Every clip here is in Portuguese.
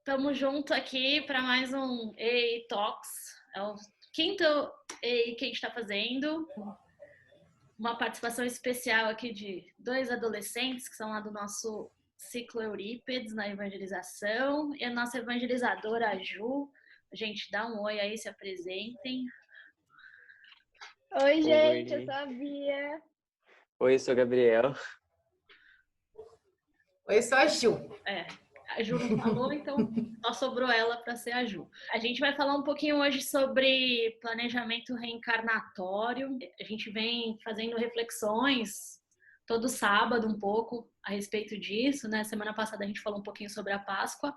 Estamos junto aqui para mais um EI Talks. É o quinto EI que a gente está fazendo. Uma participação especial aqui de dois adolescentes que são lá do nosso ciclo Eurípedes na evangelização. E a nossa evangelizadora, a Ju. Gente, dá um oi aí, se apresentem. Oi, gente, eu Oi. sou a Bia. Oi, eu sou o Gabriel. Oi, eu sou a Ju. A Ju não falou, então só sobrou ela para ser a Ju. A gente vai falar um pouquinho hoje sobre planejamento reencarnatório. A gente vem fazendo reflexões todo sábado um pouco a respeito disso, né? Semana passada a gente falou um pouquinho sobre a Páscoa,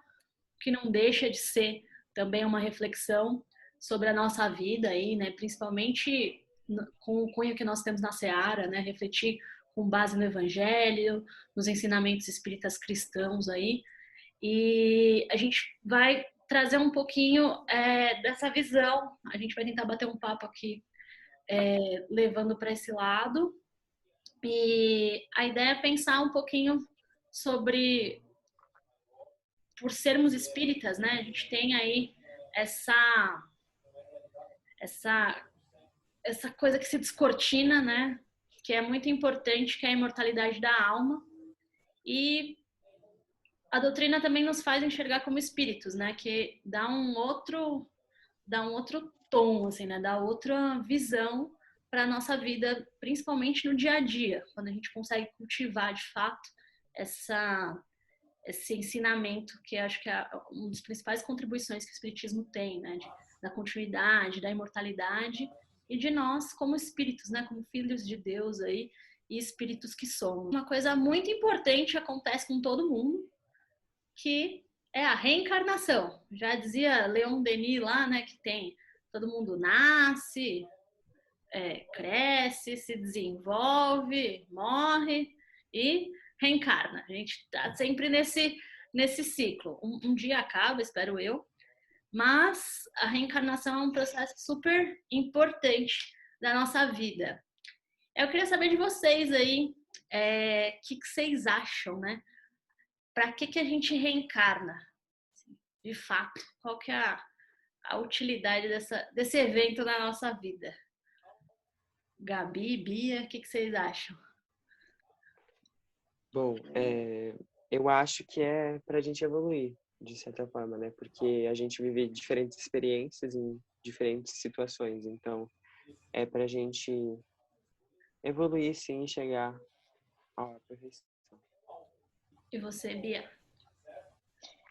que não deixa de ser também uma reflexão sobre a nossa vida aí, né? Principalmente com o cunho que nós temos na Seara, né? Refletir com base no Evangelho, nos ensinamentos espíritas cristãos aí. E a gente vai trazer um pouquinho dessa visão. A gente vai tentar bater um papo aqui, levando para esse lado. E a ideia é pensar um pouquinho sobre, por sermos espíritas, né? A gente tem aí essa essa coisa que se descortina, né? Que é muito importante, que é a imortalidade da alma. E a doutrina também nos faz enxergar como espíritos, né? Que dá um outro tom, assim, né? Dá outra visão para a nossa vida, principalmente no dia a dia, quando a gente consegue cultivar de fato esse ensinamento, que acho que é uma das principais contribuições que o Espiritismo tem, né? Da continuidade, da imortalidade e de nós como espíritos, né? Como filhos de Deus aí e espíritos que somos. Uma coisa muito importante acontece com todo mundo, que é a reencarnação. Já dizia Leon Denis lá, né, que tem todo mundo nasce, cresce, se desenvolve, morre e reencarna. A gente está sempre nesse ciclo. Um dia acaba, espero eu, mas a reencarnação é um processo super importante da nossa vida. Eu queria saber de vocês aí, o que vocês acham, né? Para que a gente reencarna? De fato, qual que é a utilidade desse evento na nossa vida? Gabi, Bia, o que vocês acham? Bom, eu acho que é para a gente evoluir, de certa forma, né? Porque a gente vive diferentes experiências em diferentes situações. Então, é para a gente evoluir, sim, e chegar à perfeição. E você, Bia?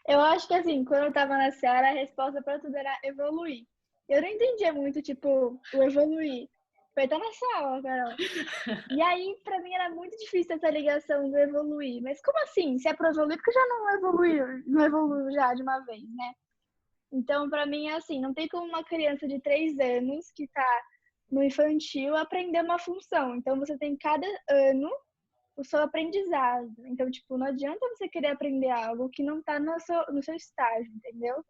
Eu acho que, assim, quando eu tava na Seara, a resposta pra tudo era evoluir. Eu não entendia muito, tipo, o evoluir. Foi até nessa aula, Carol. E aí, pra mim, era muito difícil essa ligação do evoluir. Mas como assim? Se é pra evoluir, porque já não evoluiu já de uma vez, né? Então, pra mim, é assim, não tem como uma criança de 3 anos que tá no infantil aprender uma função. Então, você tem cada ano o seu aprendizado. Então, tipo, não adianta você querer aprender algo que não tá no seu estágio, entendeu?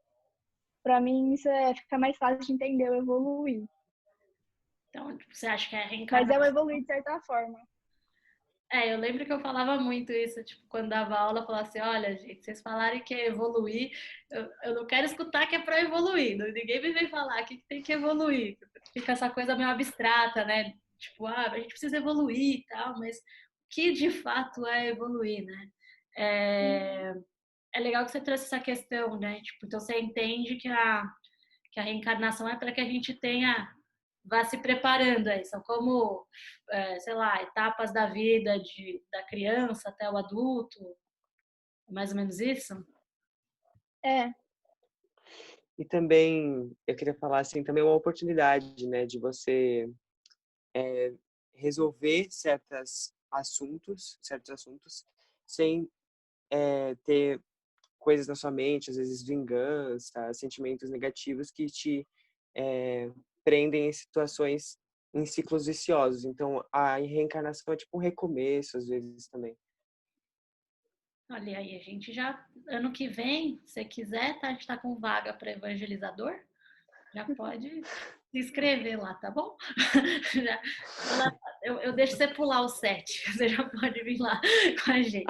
Pra mim, isso fica mais fácil de entender, o evoluir. Então, você acha que é a Mas é o reencarnação? evoluir de certa forma. Eu lembro que eu falava muito isso, tipo, quando dava aula, eu falava assim, olha, gente, vocês falarem que é evoluir, eu não quero escutar que é para evoluir, ninguém me vem falar que tem que evoluir. Fica essa coisa meio abstrata, né? Tipo, a gente precisa evoluir e tal, mas o que de fato é evoluir, né? É legal que você trouxe essa questão, né? Tipo, então você entende que a reencarnação é para que a gente vá se preparando aí. São como, sei lá, etapas da vida da criança até o adulto, mais ou menos isso? É, E também, eu queria falar, assim, também uma oportunidade, né, de você resolver certos assuntos, sem ter coisas na sua mente, às vezes vingança, sentimentos negativos que te prendem em situações, em ciclos viciosos. Então, a reencarnação é tipo um recomeço, às vezes, também. Olha aí, a gente já, ano que vem, se quiser, tá, a gente tá com vaga para evangelizador, já pode se inscrever lá, tá bom? Eu deixo você pular o 7, você já pode vir lá com a gente.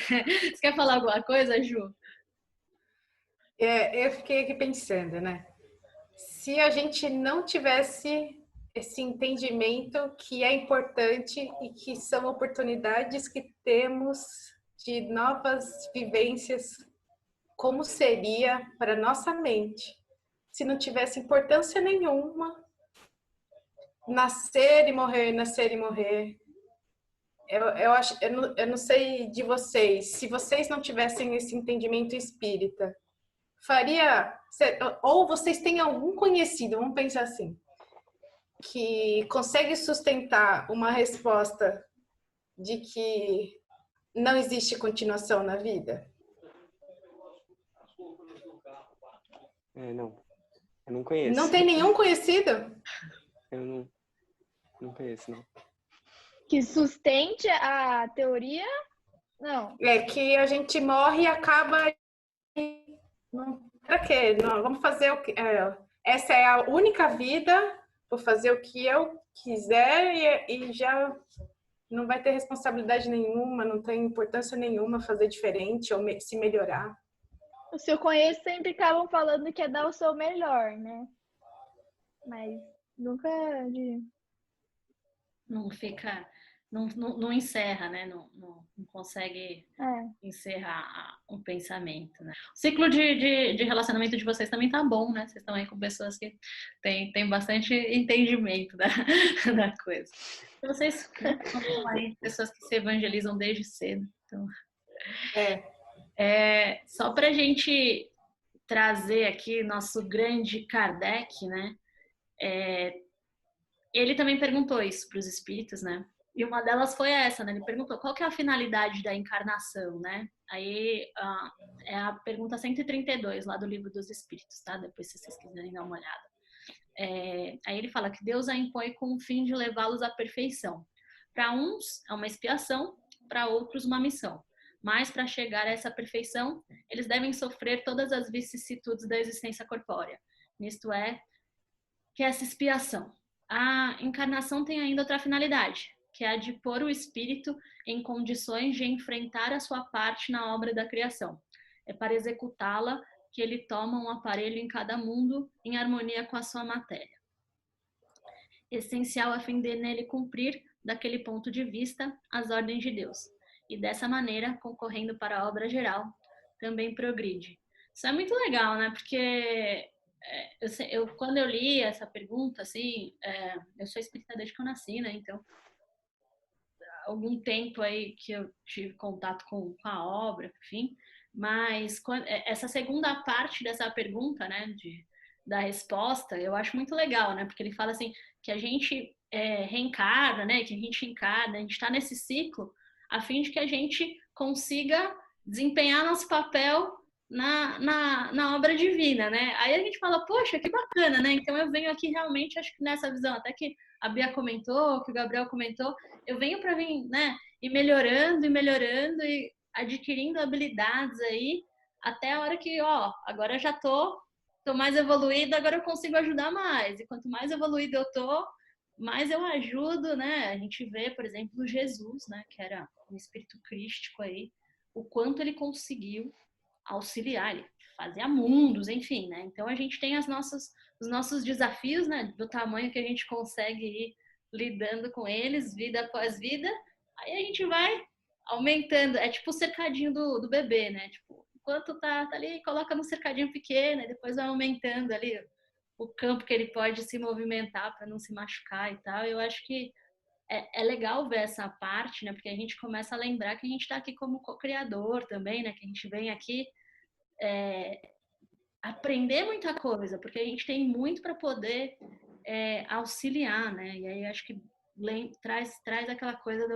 Você quer falar alguma coisa, Ju? Eu fiquei aqui pensando, né? Se a gente não tivesse esse entendimento que é importante e que são oportunidades que temos de novas vivências, como seria para nossa mente se não tivesse importância nenhuma nascer e morrer, nascer e morrer. Eu não sei de vocês, se vocês não tivessem esse entendimento espírita, faria, ou vocês têm algum conhecido, vamos pensar assim, que consegue sustentar uma resposta de que não existe continuação na vida? Não, eu não conheço. Não tem nenhum conhecido? Eu não conheço, não. Que sustente a teoria? Não. É que a gente morre e acaba. Pra quê? Não, vamos fazer o que. Essa é a única vida, vou fazer o que eu quiser e já não vai ter responsabilidade nenhuma, não tem importância nenhuma fazer diferente ou se melhorar. O seu conheço sempre acabam falando que é dar o seu melhor, né? Mas nunca de... Não fica, não encerra, né? Não consegue encerrar um pensamento, né? O ciclo de relacionamento de vocês também tá bom, né? Vocês estão aí com pessoas que têm bastante entendimento da coisa. Vocês são aí pessoas que se evangelizam desde cedo. Então, só para a gente trazer aqui nosso grande Kardec, né? Ele também perguntou isso para os espíritos, né? E uma delas foi essa, né? Ele perguntou qual que é a finalidade da encarnação, né? Aí é a pergunta 132 lá do Livro dos Espíritos, tá? Depois, se vocês quiserem dar uma olhada. Aí ele fala que Deus a impõe com o fim de levá-los à perfeição. Para uns é uma expiação, para outros uma missão. Mas para chegar a essa perfeição, eles devem sofrer todas as vicissitudes da existência corpórea. Isto é, que essa expiação. A encarnação tem ainda outra finalidade, que é a de pôr o espírito em condições de enfrentar a sua parte na obra da criação. É para executá-la que ele toma um aparelho em cada mundo em harmonia com a sua matéria. Essencial a fim de nele cumprir, daquele ponto de vista, as ordens de Deus. E dessa maneira, concorrendo para a obra geral, também progride. Isso é muito legal, né? Porque quando eu li essa pergunta, assim, eu sou espírita desde que eu nasci, né? Então, algum tempo aí que eu tive contato com a obra, enfim. Mas essa segunda parte dessa pergunta, né, da resposta, eu acho muito legal, né? Porque ele fala assim que a gente reencarna, né? Que a gente encarna, a gente está nesse ciclo a fim de que a gente consiga desempenhar nosso papel na obra divina, né? Aí a gente fala, poxa, que bacana, né? Então eu venho aqui realmente, acho que nessa visão, até que a Bia comentou, que o Gabriel comentou, eu venho para vir, né? E melhorando e adquirindo habilidades aí, até a hora que, agora eu já tô mais evoluída, agora eu consigo ajudar mais. E quanto mais evoluída eu tô, mais eu ajudo, né? A gente vê, por exemplo, Jesus, né? Que era um espírito crístico aí, o quanto ele conseguiu auxiliar, ele fazia mundos, enfim, né? Então a gente tem os nossos desafios, né? Do tamanho que a gente consegue ir lidando com eles, vida após vida. Aí a gente vai aumentando. É tipo o cercadinho do bebê, né? Tipo, enquanto tá ali, coloca no cercadinho pequeno, e depois vai aumentando ali o campo que ele pode se movimentar para não se machucar e tal. Eu acho que é legal ver essa parte, né? Porque a gente começa a lembrar que a gente está aqui como co-criador também, né? Que a gente vem aqui aprender muita coisa, porque a gente tem muito para poder auxiliar, né? E aí acho que traz aquela coisa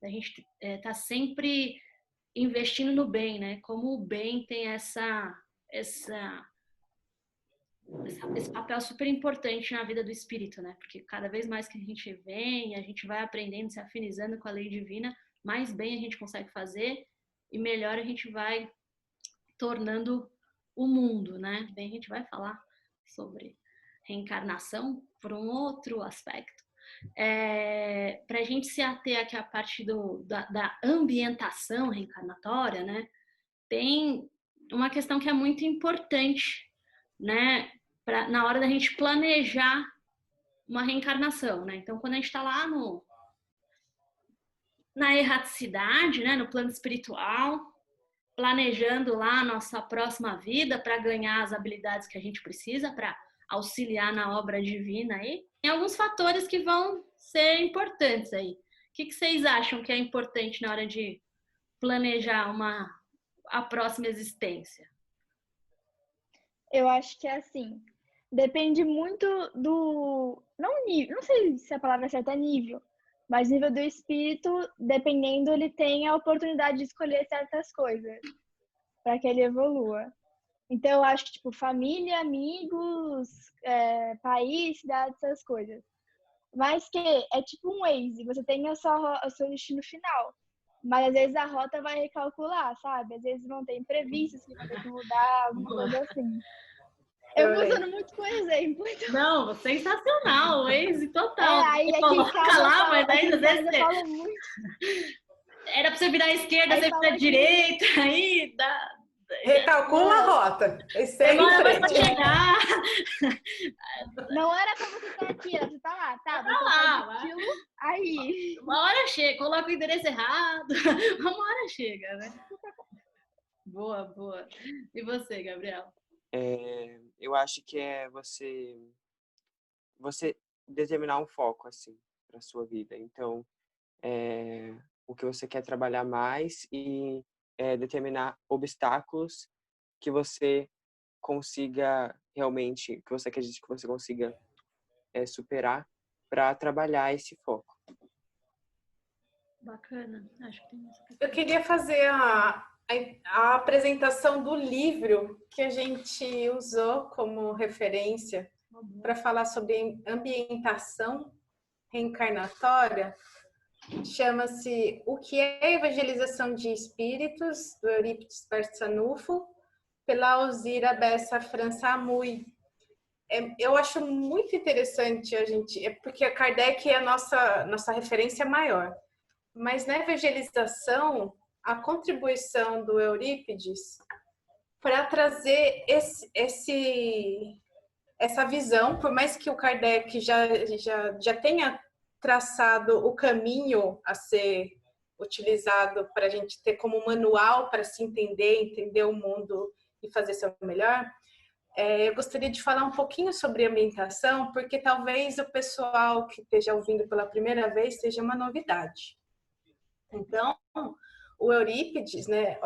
da gente tá sempre investindo no bem, né? Como o bem tem esse papel super importante na vida do espírito, né? Porque cada vez mais que a gente vem, a gente vai aprendendo, se afinizando com a lei divina, mais bem a gente consegue fazer e melhor a gente vai tornando o mundo, né? Bem, a gente vai falar sobre reencarnação por um outro aspecto. Para a gente se ater aqui à parte da ambientação reencarnatória, né, tem uma questão que é muito importante, né, na hora da gente planejar uma reencarnação, né? Então, quando a gente está lá na erraticidade, né, no plano espiritual, planejando lá a nossa próxima vida para ganhar as habilidades que a gente precisa para auxiliar na obra divina aí, tem alguns fatores que vão ser importantes aí. O que vocês acham que é importante na hora de planejar a próxima existência? Eu acho que é assim, depende muito do, não nível, não sei se a palavra certa é nível, mas nível do espírito, dependendo, ele tem a oportunidade de escolher certas coisas para que ele evolua. Então, eu acho que, tipo, família, amigos, país, cidade, essas coisas. Mas que é tipo um Waze, você tem o seu destino final. Mas às vezes a rota vai recalcular, sabe? Às vezes vão ter imprevistos que vão ter que mudar, alguma coisa assim. Eu vou usando muito com exemplo. Então... Não, sensacional, Waze total. Aí aqui coloca lá, mas aí às vezes eu falo muito. Era pra você virar à esquerda, Aí você vira à direita, aí dá. Recalcula a rota. Demora mais pra chegar. Não era pra você estar aqui, era pra você estar lá. Tá, tá lá. Aquilo, aí. Uma hora chega, coloca o endereço errado. Uma hora chega, né? Boa, boa. E você, Gabriel? Eu acho que é você determinar um foco, assim, para sua vida. Então, o que você quer trabalhar mais e determinar obstáculos que você consiga realmente, que você acredite que você consiga superar para trabalhar esse foco. Bacana, acho que tem essa questão. Eu queria fazer a apresentação do livro que a gente usou como referência para falar sobre ambientação reencarnatória. Chama-se O que é Evangelização de Espíritos, do Eurípides Barçanufo, pela Alzira Bessa França Amui. Eu acho muito interessante porque a Kardec é a nossa referência maior. Mas na evangelização, a contribuição do Eurípides para trazer essa visão, por mais que o Kardec já tenha traçado o caminho a ser utilizado para a gente ter como manual para se entender o mundo e fazer seu melhor, eu gostaria de falar um pouquinho sobre ambientação, porque talvez o pessoal que esteja ouvindo pela primeira vez seja uma novidade. Então, o Eurípides, né,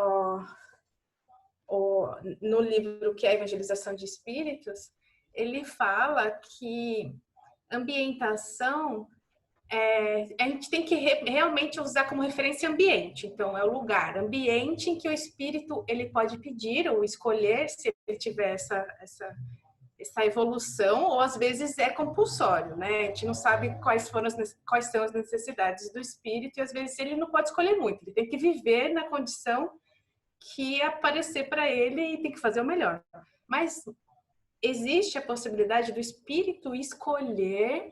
no livro que é a Evangelização de Espíritos, ele fala que ambientação a gente tem que realmente usar como referência ambiente. Então, é o lugar, ambiente em que o espírito ele pode pedir ou escolher se ele tiver essa evolução, ou às vezes é compulsório, né? A gente não sabe quais são as necessidades do espírito e às vezes ele não pode escolher muito. Ele tem que viver na condição que aparecer para ele e tem que fazer o melhor. Mas existe a possibilidade do espírito escolher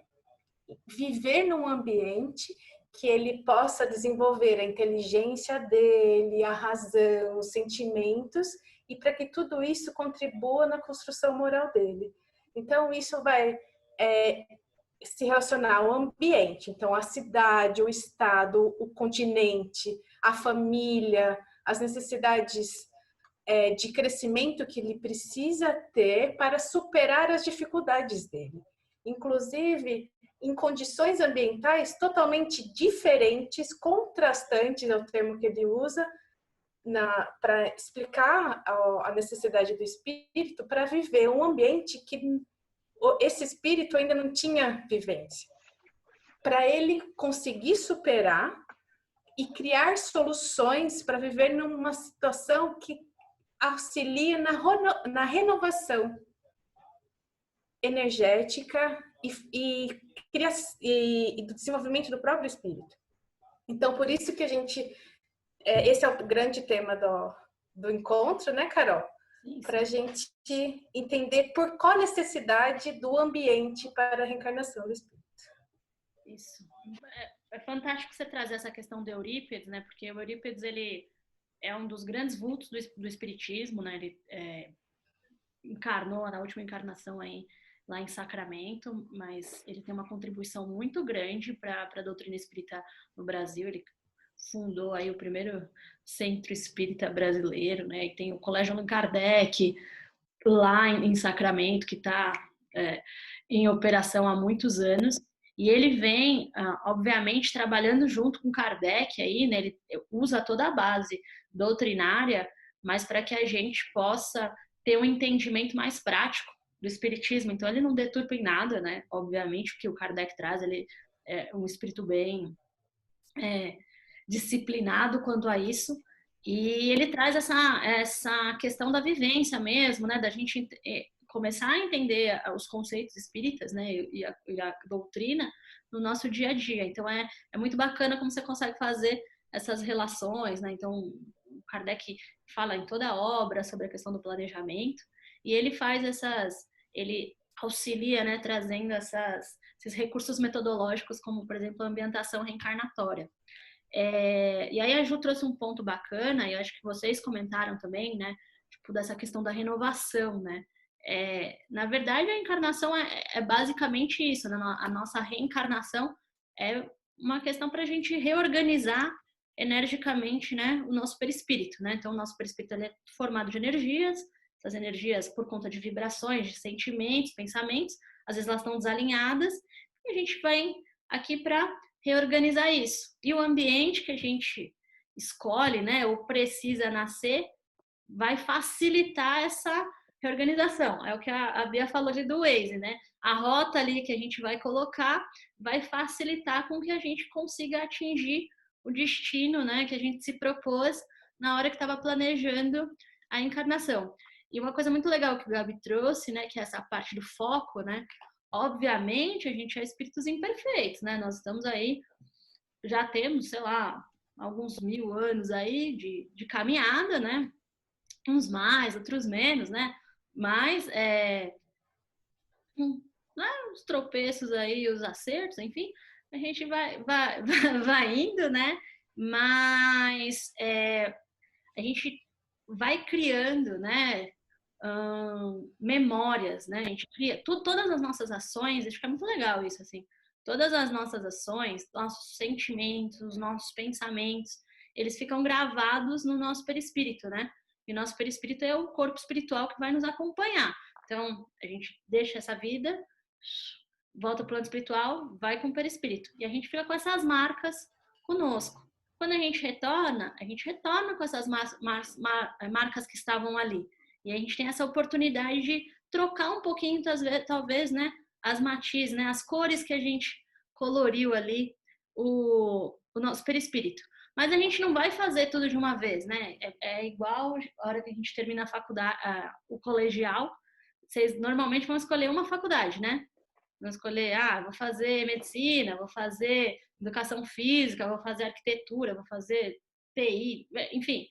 viver num ambiente que ele possa desenvolver a inteligência dele, a razão, os sentimentos, e para que tudo isso contribua na construção moral dele. Então, isso vai se relacionar ao ambiente, então a cidade, o estado, o continente, a família, as necessidades de crescimento que ele precisa ter para superar as dificuldades dele. Inclusive, em condições ambientais totalmente diferentes, contrastantes, é o termo que ele usa, para explicar a necessidade do espírito para viver um ambiente que esse espírito ainda não tinha vivência. Para ele conseguir superar e criar soluções para viver numa situação que auxilia na renovação energética e do desenvolvimento do próprio espírito. Então, por isso que esse é o grande tema do encontro, né, Carol? para a gente entender por qual necessidade do ambiente para a reencarnação do espírito. Isso. É fantástico você trazer essa questão do Eurípides, né? Porque o Eurípides, ele é um dos grandes vultos do espiritismo, né? Ele encarnou na última encarnação aí lá em Sacramento, mas ele tem uma contribuição muito grande para a doutrina espírita no Brasil. Ele fundou aí o primeiro centro espírita brasileiro, né? E tem o Colégio Allan Kardec lá em Sacramento, que está em operação há muitos anos. E ele vem, obviamente, trabalhando junto com Kardec aí, né? Ele usa toda a base doutrinária, mas para que a gente possa ter um entendimento mais prático do espiritismo. Então, ele não deturpa em nada, né? Obviamente, o que o Kardec traz, ele é um espírito bem disciplinado quanto a isso. E ele traz essa questão da vivência mesmo, né? Da gente começar a entender os conceitos espíritas, né? E a doutrina no nosso dia a dia. Então, é muito bacana como você consegue fazer essas relações, né? Então, o Kardec fala em toda a obra sobre a questão do planejamento, e ele faz ele auxilia, né, trazendo esses recursos metodológicos, como, por exemplo, a ambientação reencarnatória. E aí a Ju trouxe um ponto bacana, e eu acho que vocês comentaram também, né, tipo, dessa questão da renovação, né? Na verdade, a encarnação é basicamente isso, né? A nossa reencarnação é uma questão para a gente reorganizar energicamente, né, o nosso perispírito, né? Então, o nosso perispírito é formado de energias, essas energias por conta de vibrações, de sentimentos, pensamentos, às vezes elas estão desalinhadas, e a gente vem aqui para reorganizar isso. E o ambiente que a gente escolhe, né, ou precisa nascer, vai facilitar essa reorganização. É o que a Bia falou ali do Waze, né? A rota ali que a gente vai colocar vai facilitar com que a gente consiga atingir o destino, né, que a gente se propôs na hora que estava planejando a encarnação. E uma coisa muito legal que o Gabi trouxe, né, que é essa parte do foco, né? Obviamente, a gente é espíritos imperfeitos, né? Nós estamos aí, já temos, sei lá, alguns 1000 anos aí de caminhada, né? Uns mais, outros menos, né? Mas, os tropeços aí, os acertos, enfim, a gente vai indo, né? Mas a gente vai criando, né? Memórias, né? A gente cria todas as nossas ações, acho que é muito legal isso, assim. Todas as nossas ações, nossos sentimentos, nossos pensamentos, eles ficam gravados no nosso perispírito, né? E nosso perispírito é o corpo espiritual que vai nos acompanhar. Então, a gente deixa essa vida, volta para o plano espiritual, vai com o perispírito. E a gente fica com essas marcas conosco. Quando a gente retorna com essas marcas que estavam ali. E a gente tem essa oportunidade de trocar um pouquinho, talvez, né, as matizes, né, as cores que a gente coloriu ali o nosso perispírito. Mas a gente não vai fazer tudo de uma vez, né? É igual a hora que a gente termina a faculdade, o colegial, vocês normalmente vão escolher uma faculdade, né? Vão escolher, vou fazer medicina, vou fazer educação física, vou fazer arquitetura, vou fazer TI, enfim.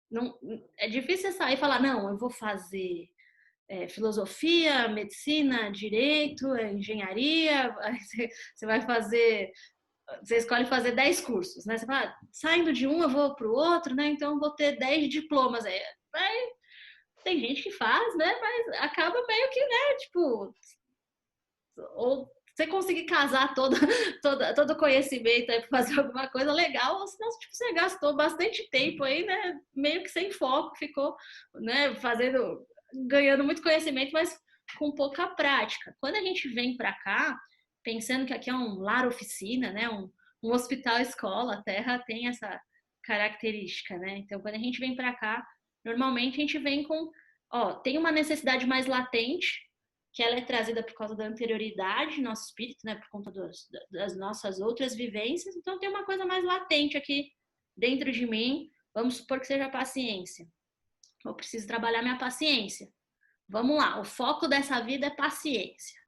Não, é difícil você sair e falar, não, eu vou fazer filosofia, medicina, direito, engenharia, você vai fazer, você escolhe fazer 10 cursos, né? Você fala, saindo de um eu vou para o outro, né? Então eu vou ter 10 diplomas. Tem gente que faz, né? Mas acaba meio que, né? Tipo, ou você conseguir casar todo o conhecimento aí para fazer alguma coisa legal, ou senão tipo, você gastou bastante tempo aí, né? Meio que sem foco, ficou, né? Ganhando muito conhecimento, mas com pouca prática. Quando a gente vem para cá, pensando que aqui é um lar-oficina, né? Um hospital-escola, a Terra tem essa característica, né? Então, quando a gente vem para cá, normalmente a gente vem com, tem uma necessidade mais latente, que ela é trazida por causa da anterioridade do nosso espírito, né, por conta das nossas outras vivências. Então, tem uma coisa mais latente aqui dentro de mim. Vamos supor que seja a paciência. Eu preciso trabalhar minha paciência. Vamos lá, o foco dessa vida é paciência.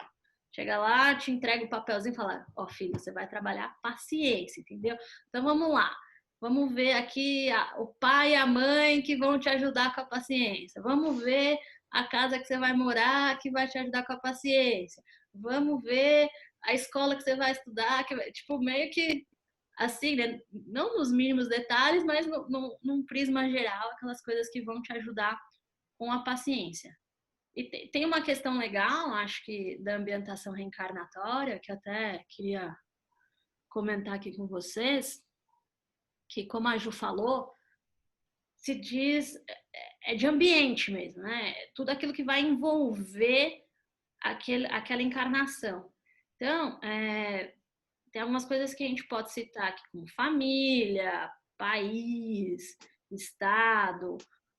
Chega lá, te entrega o papelzinho e fala, filho, você vai trabalhar paciência, entendeu? Então, vamos lá. Vamos ver aqui o pai e a mãe que vão te ajudar com a paciência. Vamos ver a casa que você vai morar que vai te ajudar com a paciência. Vamos ver a escola que você vai estudar, tipo, meio que assim, né? Não nos mínimos detalhes, mas num prisma geral, aquelas coisas que vão te ajudar com a paciência. E tem uma questão legal, acho que, da ambientação reencarnatória, que eu até queria comentar aqui com vocês, que, como a Ju falou, se diz, é de ambiente mesmo, né? Tudo aquilo que vai envolver aquela encarnação. Então, tem algumas coisas que a gente pode citar aqui, como família, país, estado,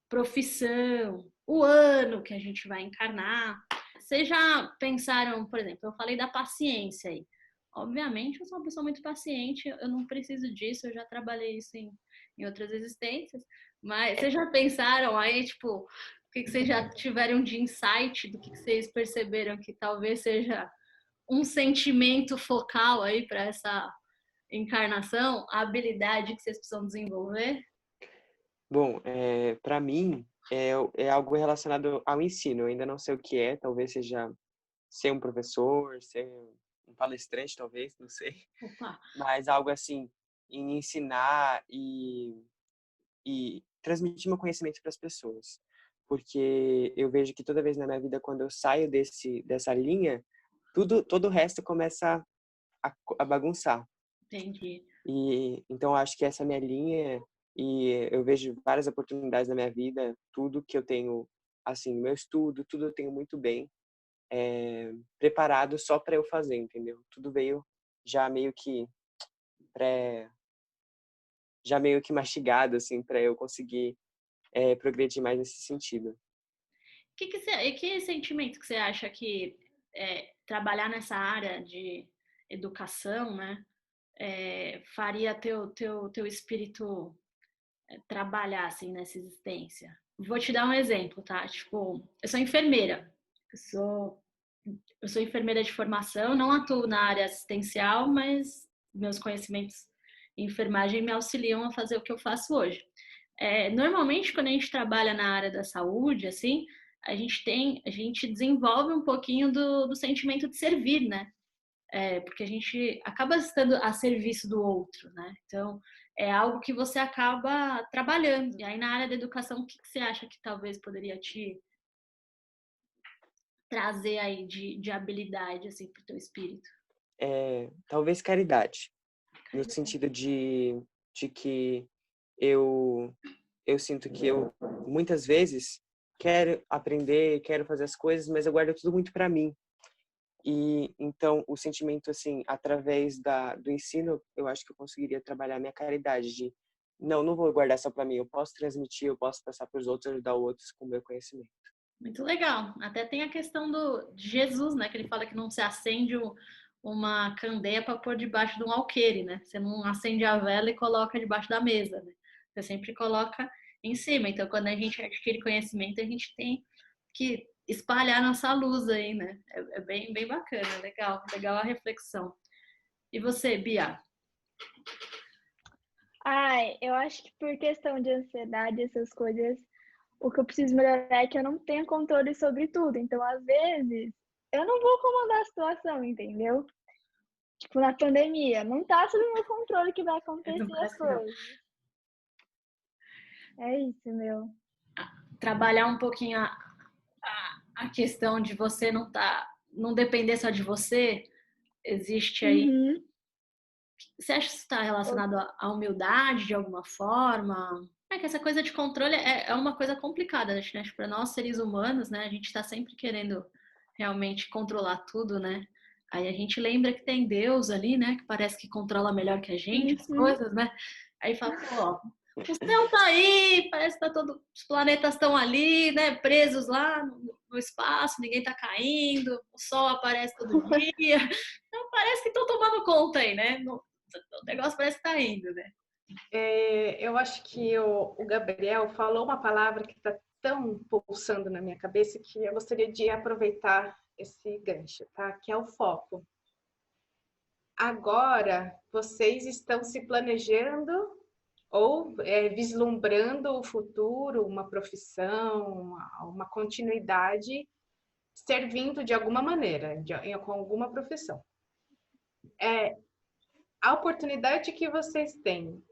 profissão, o ano que a gente vai encarnar. Vocês já pensaram, por exemplo, eu falei da paciência aí. Obviamente, eu sou uma pessoa muito paciente, eu não preciso disso, eu já trabalhei isso em outras existências. Mas vocês já pensaram aí, tipo, o que vocês já tiveram de insight, do que vocês perceberam que talvez seja um sentimento focal aí para essa encarnação, a habilidade que vocês precisam desenvolver? Bom, para mim, é algo relacionado ao ensino. Eu ainda não sei o que é, talvez seja ser um professor, ser um palestrante, talvez, não sei. Opa. Mas algo assim, em ensinar e transmitir meu conhecimento para as pessoas. Porque eu vejo que toda vez na minha vida, quando eu saio dessa linha, todo o resto começa a bagunçar. Entendi. E então acho que essa é a minha linha e eu vejo várias oportunidades na minha vida, tudo que eu tenho, assim, meu estudo, tudo eu tenho muito bem preparado só para eu fazer, entendeu? Tudo veio já meio que pré, já meio que mastigado, assim, para eu conseguir progredir mais nesse sentido. Que sentimento que você acha que trabalhar nessa área de educação, né, faria teu espírito trabalhar assim nessa existência? Vou te dar um exemplo, tá? Tipo, eu sou enfermeira. Eu sou enfermeira de formação, não atuo na área assistencial, mas meus conhecimentos em enfermagem me auxiliam a fazer o que eu faço hoje. Normalmente, quando a gente trabalha na área da saúde, assim, a gente desenvolve um pouquinho do sentimento de servir, né? Porque a gente acaba estando a serviço do outro, né? Então, é algo que você acaba trabalhando. E aí, na área da educação, o que você acha que talvez poderia te trazer aí de habilidade, assim, pro teu espírito? Talvez caridade, no sentido de que eu sinto que eu muitas vezes quero aprender, quero fazer as coisas, mas eu guardo tudo muito para mim. E então o sentimento assim, através do ensino, eu acho que eu conseguiria trabalhar minha caridade de não vou guardar só para mim, eu posso transmitir, eu posso passar para os outros, ajudar outros com o meu conhecimento. Muito legal. Até tem a questão de Jesus, né? Que ele fala que não se acende uma candeia para pôr debaixo de um alqueire, né? Você não acende a vela e coloca debaixo da mesa, né? Você sempre coloca em cima. Então, quando a gente adquire conhecimento, a gente tem que espalhar nossa luz aí, né? É bem, bem bacana, legal a reflexão. E você, Bia? Ai, eu acho que por questão de ansiedade, essas coisas, o que eu preciso melhorar é que eu não tenho controle sobre tudo. Então, às vezes, eu não vou comandar a situação, entendeu? Tipo, na pandemia, não tá sob meu controle que vai acontecer as coisas. É isso, meu. Trabalhar um pouquinho a questão de você não depender só de você, existe aí. Uhum. Você acha que isso está relacionado à humildade de alguma forma? Que essa coisa de controle é uma coisa complicada, né? Para nós seres humanos, né? A gente está sempre querendo realmente controlar tudo, né? Aí a gente lembra que tem Deus ali, né? Que parece que controla melhor que a gente as coisas, né? Aí fala, pô, o céu tá aí, parece que os planetas estão ali, né? Presos lá no espaço, ninguém tá caindo, o sol aparece todo dia. Então parece que estão tomando conta aí, né? O negócio parece que tá indo, né? Eu acho que o Gabriel falou uma palavra que está tão pulsando na minha cabeça que eu gostaria de aproveitar esse gancho, tá? Que é o foco. Agora, vocês estão se planejando ou vislumbrando o futuro, uma profissão, uma continuidade, servindo de alguma maneira, com alguma profissão. A oportunidade que vocês têm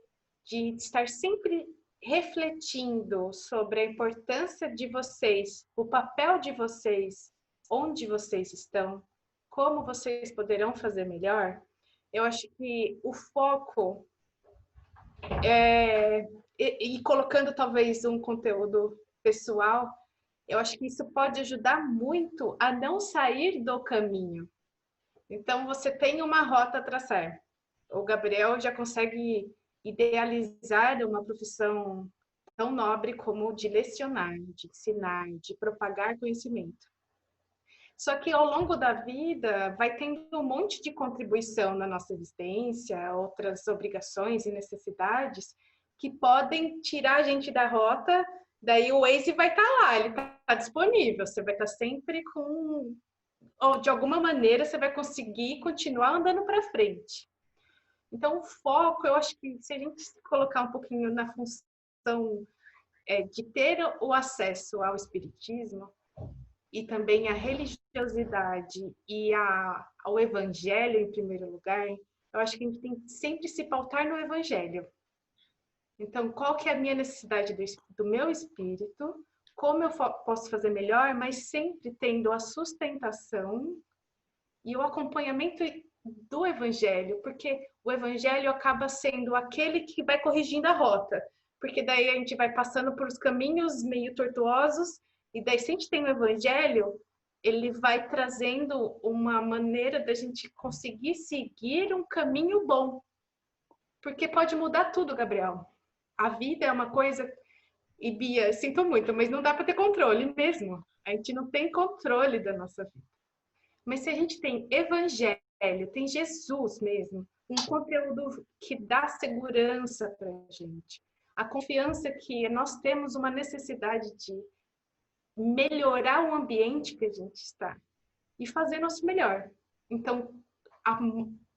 de estar sempre refletindo sobre a importância de vocês, o papel de vocês, onde vocês estão, como vocês poderão fazer melhor, eu acho que o foco e colocando talvez um conteúdo pessoal, eu acho que isso pode ajudar muito a não sair do caminho. Então, você tem uma rota a traçar. O Gabriel já consegue idealizar uma profissão tão nobre como de lecionar, de ensinar, de propagar conhecimento. Só que ao longo da vida vai tendo um monte de contribuição na nossa existência, outras obrigações e necessidades que podem tirar a gente da rota. Daí o Waze vai estar lá, ele está disponível. Você vai estar sempre com... ou de alguma maneira você vai conseguir continuar andando para frente. Então o foco, eu acho que se a gente se colocar um pouquinho na função de ter o acesso ao espiritismo, e também a religiosidade e ao evangelho em primeiro lugar, eu acho que a gente tem que sempre se pautar no evangelho. Então, qual que é a minha necessidade do meu espírito? Como eu posso fazer melhor, mas sempre tendo a sustentação e o acompanhamento do evangelho, porque o evangelho acaba sendo aquele que vai corrigindo a rota, porque daí a gente vai passando por os caminhos meio tortuosos. E daí, se a gente tem o evangelho, ele vai trazendo uma maneira da gente conseguir seguir um caminho bom. Porque pode mudar tudo, Gabriel. A vida é uma coisa... E Bia, sinto muito, mas não dá para ter controle mesmo. A gente não tem controle da nossa vida. Mas se a gente tem evangelho, tem Jesus mesmo, um conteúdo que dá segurança para a gente. A confiança que nós temos uma necessidade de melhorar o ambiente que a gente está e fazer nosso melhor. Então,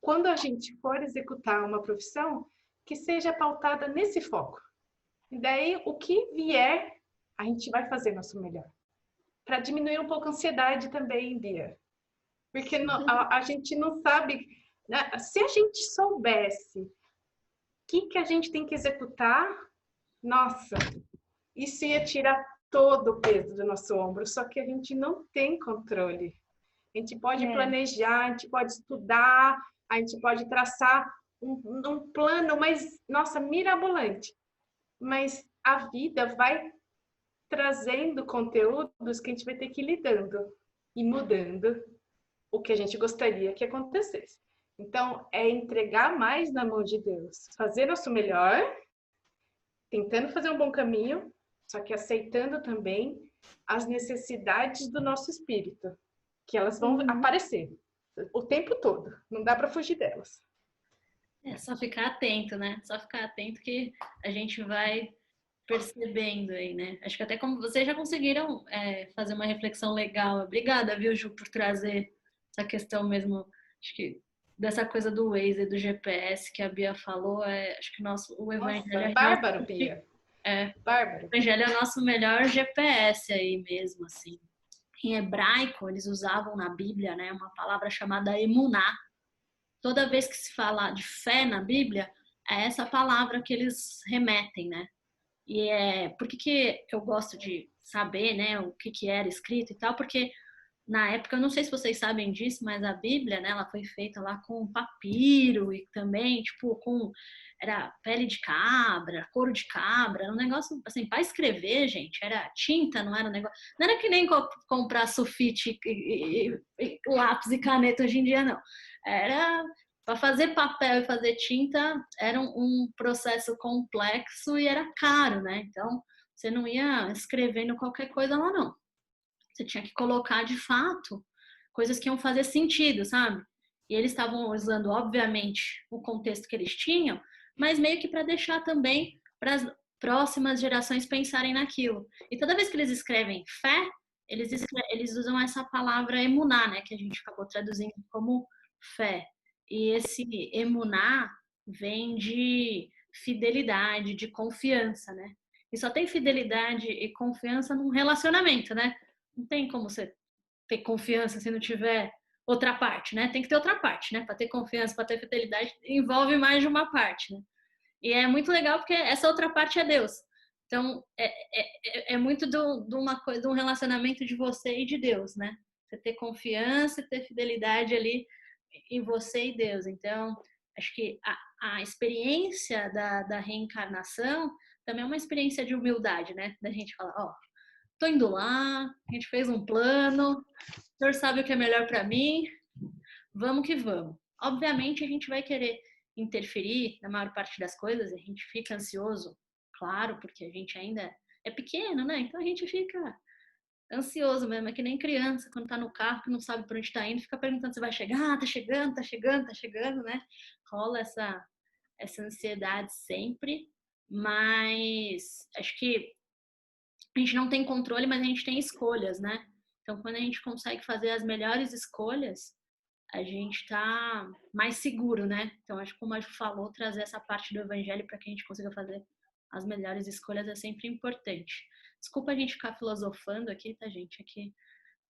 quando a gente for executar uma profissão, que seja pautada nesse foco. E daí, o que vier, a gente vai fazer nosso melhor. Para diminuir um pouco a ansiedade também, Bia. Porque a gente não sabe... Né? Se a gente soubesse o que a gente tem que executar, nossa, isso ia tirar todo o peso do nosso ombro, só que a gente não tem controle. A gente pode planejar, a gente pode estudar, a gente pode traçar um plano, mas, nossa, mirabolante. Mas a vida vai trazendo conteúdos que a gente vai ter que ir lidando e mudando o que a gente gostaria que acontecesse. Então, é entregar mais na mão de Deus, fazer nosso melhor, tentando fazer um bom caminho, só que aceitando também as necessidades do nosso espírito, que elas vão aparecer o tempo todo, não dá para fugir delas. É só ficar atento, né? Só ficar atento que a gente vai percebendo aí, né? Acho que até como vocês já conseguiram fazer uma reflexão legal. Obrigada, viu, Ju, por trazer essa questão mesmo, acho que dessa coisa do Waze e do GPS que a Bia falou. Acho que o evangelho é bárbaro, Bia. Bárbaro. O evangelho é o nosso melhor GPS aí mesmo, assim. Em hebraico, eles usavam na Bíblia, né, uma palavra chamada emuná. Toda vez que se fala de fé na Bíblia, é essa palavra que eles remetem, né? E por que eu gosto de saber, né, o que era escrito e tal? Porque na época, eu não sei se vocês sabem disso, mas a Bíblia, né, ela foi feita lá com papiro e também, tipo, era pele de cabra, couro de cabra, era um negócio, assim, para escrever, gente, era tinta, não era um negócio, não era que nem comprar sulfite e lápis e caneta hoje em dia, não. Era, para fazer papel e fazer tinta, era um processo complexo e era caro, né? Então, você não ia escrevendo qualquer coisa lá, não. Você tinha que colocar, de fato, coisas que iam fazer sentido, sabe? E eles estavam usando, obviamente, o contexto que eles tinham, mas meio que para deixar também para as próximas gerações pensarem naquilo. E toda vez que eles escrevem fé, eles usam essa palavra emuná, né? Que a gente acabou traduzindo como fé. E esse emuná vem de fidelidade, de confiança, né? E só tem fidelidade e confiança num relacionamento, né? Não tem como você ter confiança se não tiver outra parte, né? Tem que ter outra parte, né? Para ter confiança, para ter fidelidade, envolve mais de uma parte, né? E é muito legal porque essa outra parte é Deus. Então, é muito de um relacionamento de você e de Deus, né? Você ter confiança, ter fidelidade ali em você e Deus. Então, acho que a experiência da reencarnação também é uma experiência de humildade, né? Da gente falar, ó, tô indo lá, a gente fez um plano, o Senhor sabe o que é melhor para mim, vamos que vamos. Obviamente, a gente vai querer interferir na maior parte das coisas, a gente fica ansioso, claro, porque a gente ainda é pequeno, né? Então a gente fica ansioso mesmo, é que nem criança, quando tá no carro, que não sabe para onde tá indo, fica perguntando se vai chegar, tá chegando, tá chegando, tá chegando, né? Rola essa ansiedade sempre, mas acho que a gente não tem controle, mas a gente tem escolhas, né? Então, quando a gente consegue fazer as melhores escolhas, a gente tá mais seguro, né? Então, acho que como a Ju falou, trazer essa parte do evangelho para que a gente consiga fazer as melhores escolhas é sempre importante. Desculpa a gente ficar filosofando aqui, tá, gente? Aqui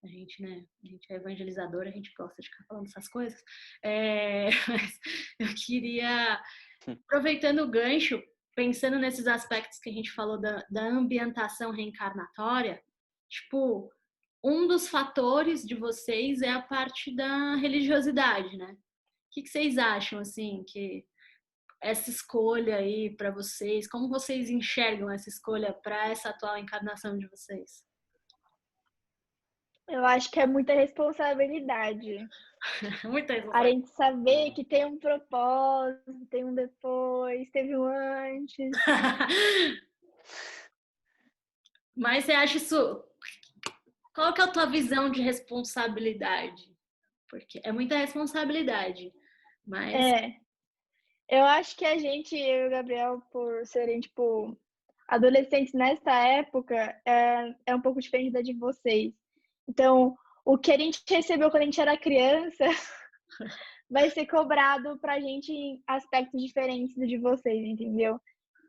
a gente, né? A gente é evangelizador, a gente gosta de ficar falando essas coisas. Mas eu queria, aproveitando o gancho, pensando nesses aspectos que a gente falou da ambientação reencarnatória, tipo, um dos fatores de vocês é a parte da religiosidade, né? O que vocês acham, assim, que essa escolha aí para vocês, como vocês enxergam essa escolha para essa atual encarnação de vocês? Eu acho que é muita responsabilidade. Muita A responsabilidade. gente saber que tem um propósito, tem um depois, teve um antes. Mas você acha isso... Qual que é a tua visão de responsabilidade? Porque é muita responsabilidade, mas... Eu acho que a gente, eu e o Gabriel, por serem, tipo, adolescentes nessa época, é um pouco diferente da de vocês. Então, o que a gente recebeu quando a gente era criança vai ser cobrado pra gente em aspectos diferentes do de vocês, entendeu?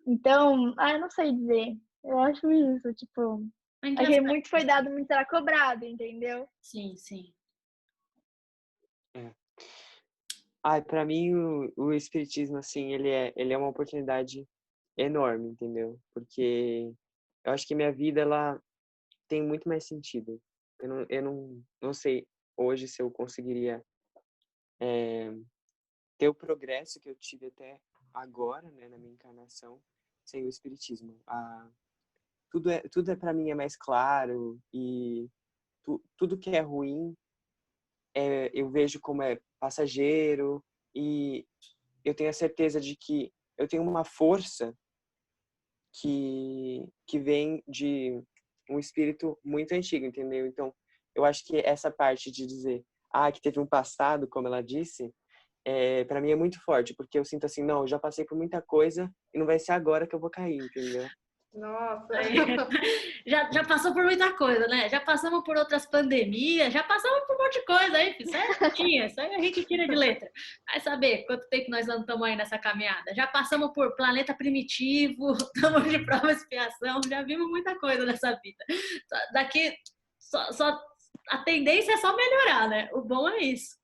Então, eu não sei dizer. Eu acho isso, tipo, Em que acho que aspecto? muito foi dado, muito será cobrado, entendeu? Sim, sim. Para mim o espiritismo assim, ele é uma oportunidade enorme, entendeu? Porque eu acho que minha vida ela tem muito mais sentido. Eu não sei hoje se eu conseguiria ter o progresso que eu tive até agora, né, na minha encarnação, sem o espiritismo. Tudo para mim é mais claro e tudo que é ruim eu vejo como é passageiro e eu tenho a certeza de que eu tenho uma força que vem de um espírito muito antigo, entendeu? Então, eu acho que essa parte de dizer, que teve um passado, como ela disse, para mim é muito forte, porque eu sinto assim, não, eu já passei por muita coisa e não vai ser agora que eu vou cair, entendeu? Nossa! Já passou por muita coisa, né? Já passamos por outras pandemias, já passamos por um monte de coisa aí, filho. Isso aí a gente tira de letra. Vai saber quanto tempo nós não estamos aí nessa caminhada. Já passamos por planeta primitivo, estamos de prova e expiação, já vimos muita coisa nessa vida. Daqui, só a tendência é só melhorar, né? O bom é isso.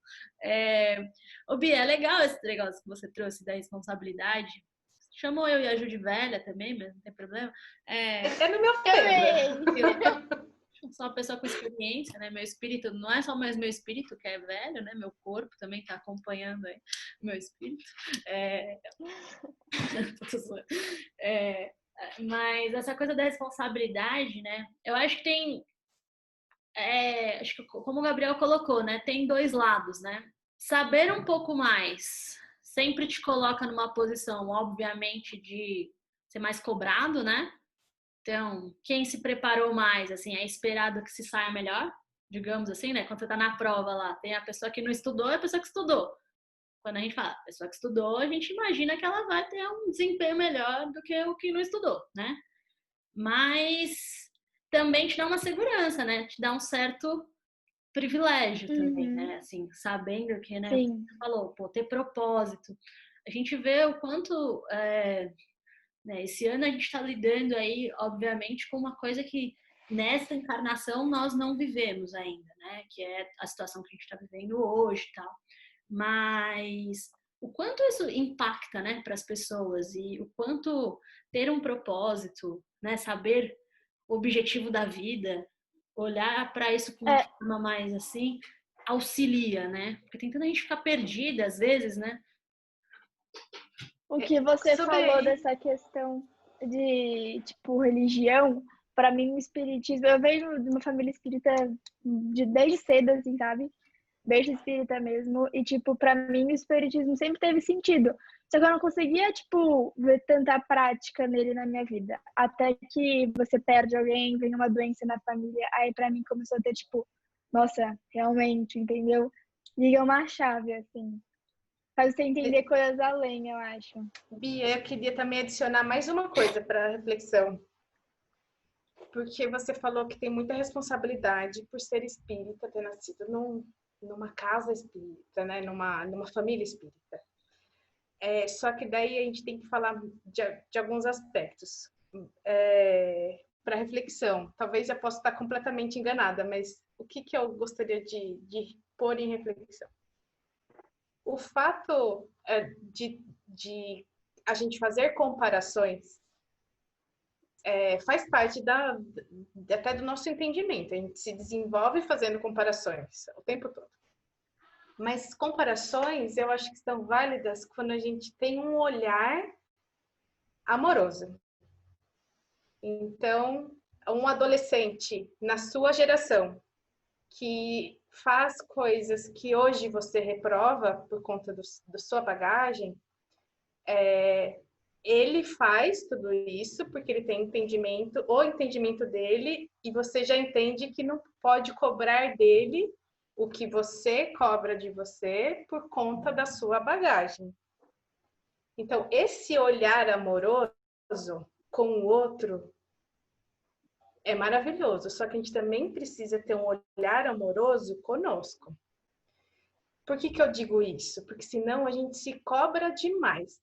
Ô, Bia, é legal esse negócio que você trouxe da responsabilidade. Chamou eu e a Ju de velha também, mas não tem problema. No meu filho. Eu sou uma pessoa com experiência, né? Meu espírito, não é só mais meu espírito que é velho, né? Meu corpo também está acompanhando aí meu espírito. Mas essa coisa da responsabilidade, né? Eu acho que tem... acho que como o Gabriel colocou, né? Tem dois lados, né? Saber um pouco mais sempre te coloca numa posição, obviamente, de ser mais cobrado, né? Então, quem se preparou mais, assim, é esperado que se saia melhor, digamos assim, né? Quando você tá na prova lá, tem a pessoa que não estudou e a pessoa que estudou. Quando a gente fala, a pessoa que estudou, a gente imagina que ela vai ter um desempenho melhor do que o que não estudou, né? Mas também te dá uma segurança, né? Te dá um certo privilégio também, né? Assim, sabendo que, né? Sim. Você falou, pô, ter propósito. a gente vê o quanto né, esse ano a gente está lidando aí, obviamente, com uma coisa que nessa encarnação nós não vivemos ainda, né? Que é a situação que a gente está vivendo hoje e tal. Mas o quanto isso impacta, né, para as pessoas e o quanto ter um propósito, né, saber o objetivo da vida, olhar para isso com uma forma mais assim, auxilia, né? Porque tem tanta gente ficar perdida às vezes, né? O que você falou dessa questão de, tipo, religião, para mim o espiritismo, eu venho de uma família espírita desde cedo, assim, sabe? Berço espírita mesmo, e, tipo, pra mim o espiritismo sempre teve sentido. Só que eu não conseguia, tipo, ver tanta prática nele na minha vida. Até que você perde alguém, vem uma doença na família, aí pra mim começou a ter, tipo, nossa, realmente, entendeu? Liga uma chave, assim. Faz você entender coisas além, eu acho. Bia, eu queria também adicionar mais uma coisa para a reflexão. Porque você falou que tem muita responsabilidade por ser espírita, ter nascido numa casa espírita, né? numa família espírita. Só que daí a gente tem que falar de alguns aspectos. Para reflexão, talvez eu possa estar completamente enganada, mas o que eu gostaria de pôr em reflexão? O fato de a gente fazer comparações faz parte até do nosso entendimento. A gente se desenvolve fazendo comparações o tempo todo. Mas comparações, eu acho que são válidas quando a gente tem um olhar amoroso. Então, um adolescente na sua geração que faz coisas que hoje você reprova por conta da sua bagagem, ele faz tudo isso porque ele tem entendimento, o entendimento dele, e você já entende que não pode cobrar dele o que você cobra de você por conta da sua bagagem. Então, esse olhar amoroso com o outro é maravilhoso, só que a gente também precisa ter um olhar amoroso conosco. Por que eu digo isso? Porque senão a gente se cobra demais.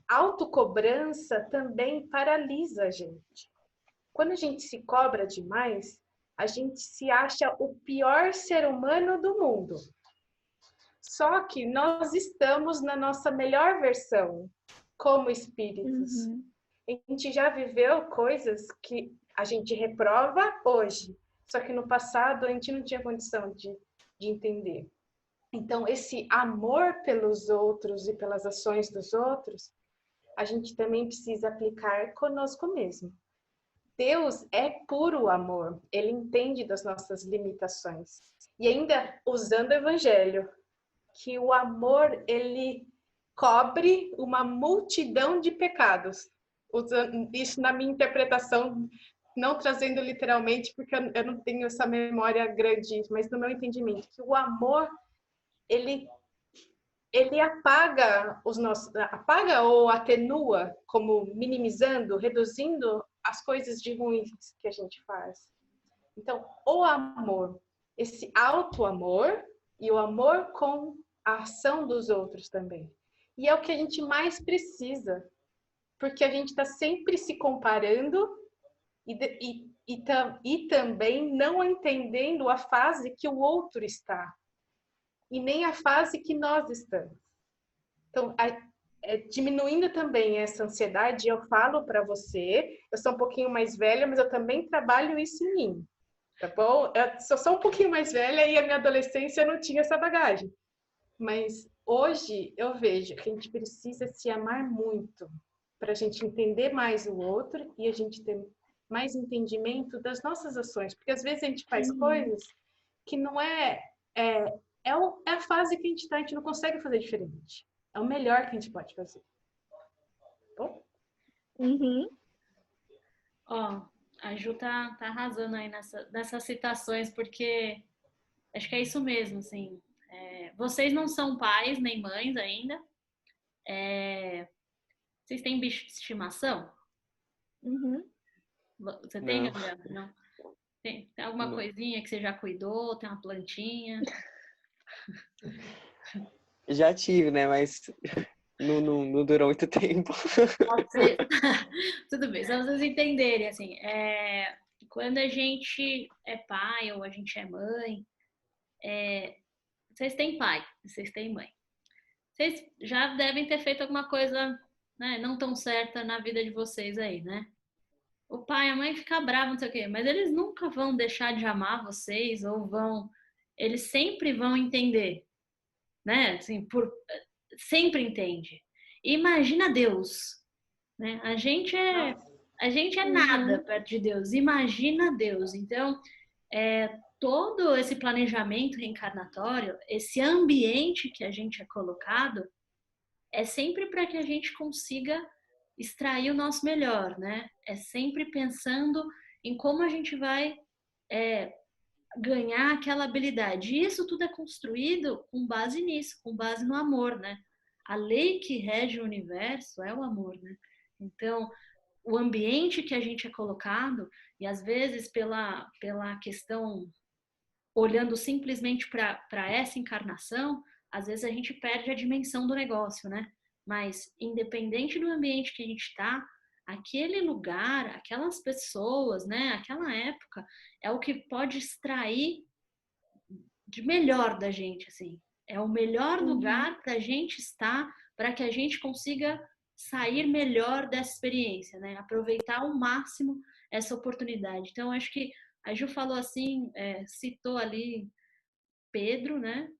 Autocobrança também paralisa a gente. Quando a gente se cobra demais, a gente se acha o pior ser humano do mundo. Só que nós estamos na nossa melhor versão como espíritos. Uhum. A gente já viveu coisas que a gente reprova hoje, só que no passado a gente não tinha condição de entender. Então, esse amor pelos outros e pelas ações dos outros, a gente também precisa aplicar conosco mesmo. Deus é puro amor, ele entende das nossas limitações. E ainda usando o evangelho, que o amor, ele cobre uma multidão de pecados. Usando isso na minha interpretação, não trazendo literalmente, porque eu não tenho essa memória grande, mas no meu entendimento, que o amor, ele apaga apaga ou atenua, como minimizando, reduzindo as coisas de ruins que a gente faz. Então, o amor, esse auto-amor e o amor com a ação dos outros também. E é o que a gente mais precisa, porque a gente está sempre se comparando e também não entendendo a fase que o outro está, e nem a fase que nós estamos. Então, diminuindo também essa ansiedade, eu falo para você, eu sou um pouquinho mais velha, mas eu também trabalho isso em mim, tá bom? Eu sou só um pouquinho mais velha e a minha adolescência não tinha essa bagagem. Mas hoje eu vejo que a gente precisa se amar muito para a gente entender mais o outro e a gente ter mais entendimento das nossas ações. Porque às vezes a gente faz coisas que não é a fase que a gente está, a gente não consegue fazer diferente. É o melhor que a gente pode fazer. Bom? Uhum. Ó, a Ju tá arrasando aí nessas citações, porque acho que é isso mesmo, assim. Vocês não são pais nem mães ainda. Vocês têm bicho de estimação? Uhum. Você tem, Gabriel? Não. Tem alguma coisinha que você já cuidou? Tem uma plantinha? Já tive, né? Mas não durou muito tempo. Tudo bem, só vocês entenderem, assim, quando a gente é pai ou a gente é mãe, vocês têm pai, vocês têm mãe. Vocês já devem ter feito alguma coisa, né, não tão certa na vida de vocês aí, né? O pai e a mãe ficam bravos, não sei o quê, mas eles nunca vão deixar de amar vocês ou vão. Eles sempre vão entender, né? Assim, sempre entende. Imagina Deus, né? A gente é nada perto de Deus. Imagina Deus. Então, todo esse planejamento reencarnatório, esse ambiente que a gente é colocado, é sempre para que a gente consiga extrair o nosso melhor, né? É sempre pensando em como a gente vai ganhar aquela habilidade. E isso tudo é construído com base nisso, com base no amor, né? A lei que rege o universo é o amor, né? Então, o ambiente que a gente é colocado, e às vezes pela questão, olhando simplesmente para essa encarnação, às vezes a gente perde a dimensão do negócio, né? Mas, independente do ambiente que a gente está, aquele lugar, aquelas pessoas, né? Aquela época, é o que pode extrair de melhor da gente, assim. É o melhor lugar para a gente estar, para que a gente consiga sair melhor dessa experiência, né? Aproveitar ao máximo essa oportunidade. Então, acho que a Ju falou assim, citou ali Pedro, né?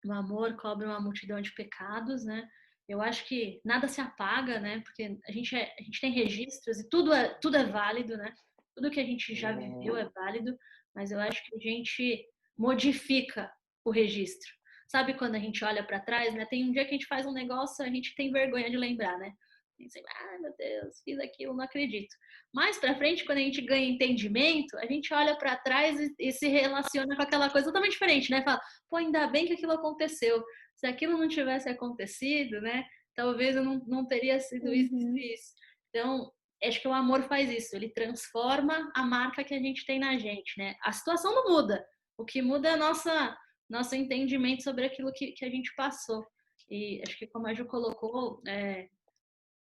O amor cobre uma multidão de pecados, né? Eu acho que nada se apaga, né? Porque a gente tem registros e tudo é válido, né? Tudo que a gente já viveu é válido, mas eu acho que a gente modifica o registro. Sabe quando a gente olha para trás, né? Tem um dia que a gente faz um negócio, a gente tem vergonha de lembrar, né? A gente sempre, ai meu Deus, fiz aquilo, não acredito. Mais para frente, quando a gente ganha entendimento, a gente olha para trás e se relaciona com aquela coisa totalmente diferente, né? Fala, pô, ainda bem que aquilo aconteceu. Se aquilo não tivesse acontecido, né? Talvez eu não teria sido isso e isso. Então, acho que o amor faz isso. Ele transforma a marca que a gente tem na gente, né? A situação não muda. O que muda é nosso entendimento sobre aquilo que a gente passou. E acho que como a Ju colocou,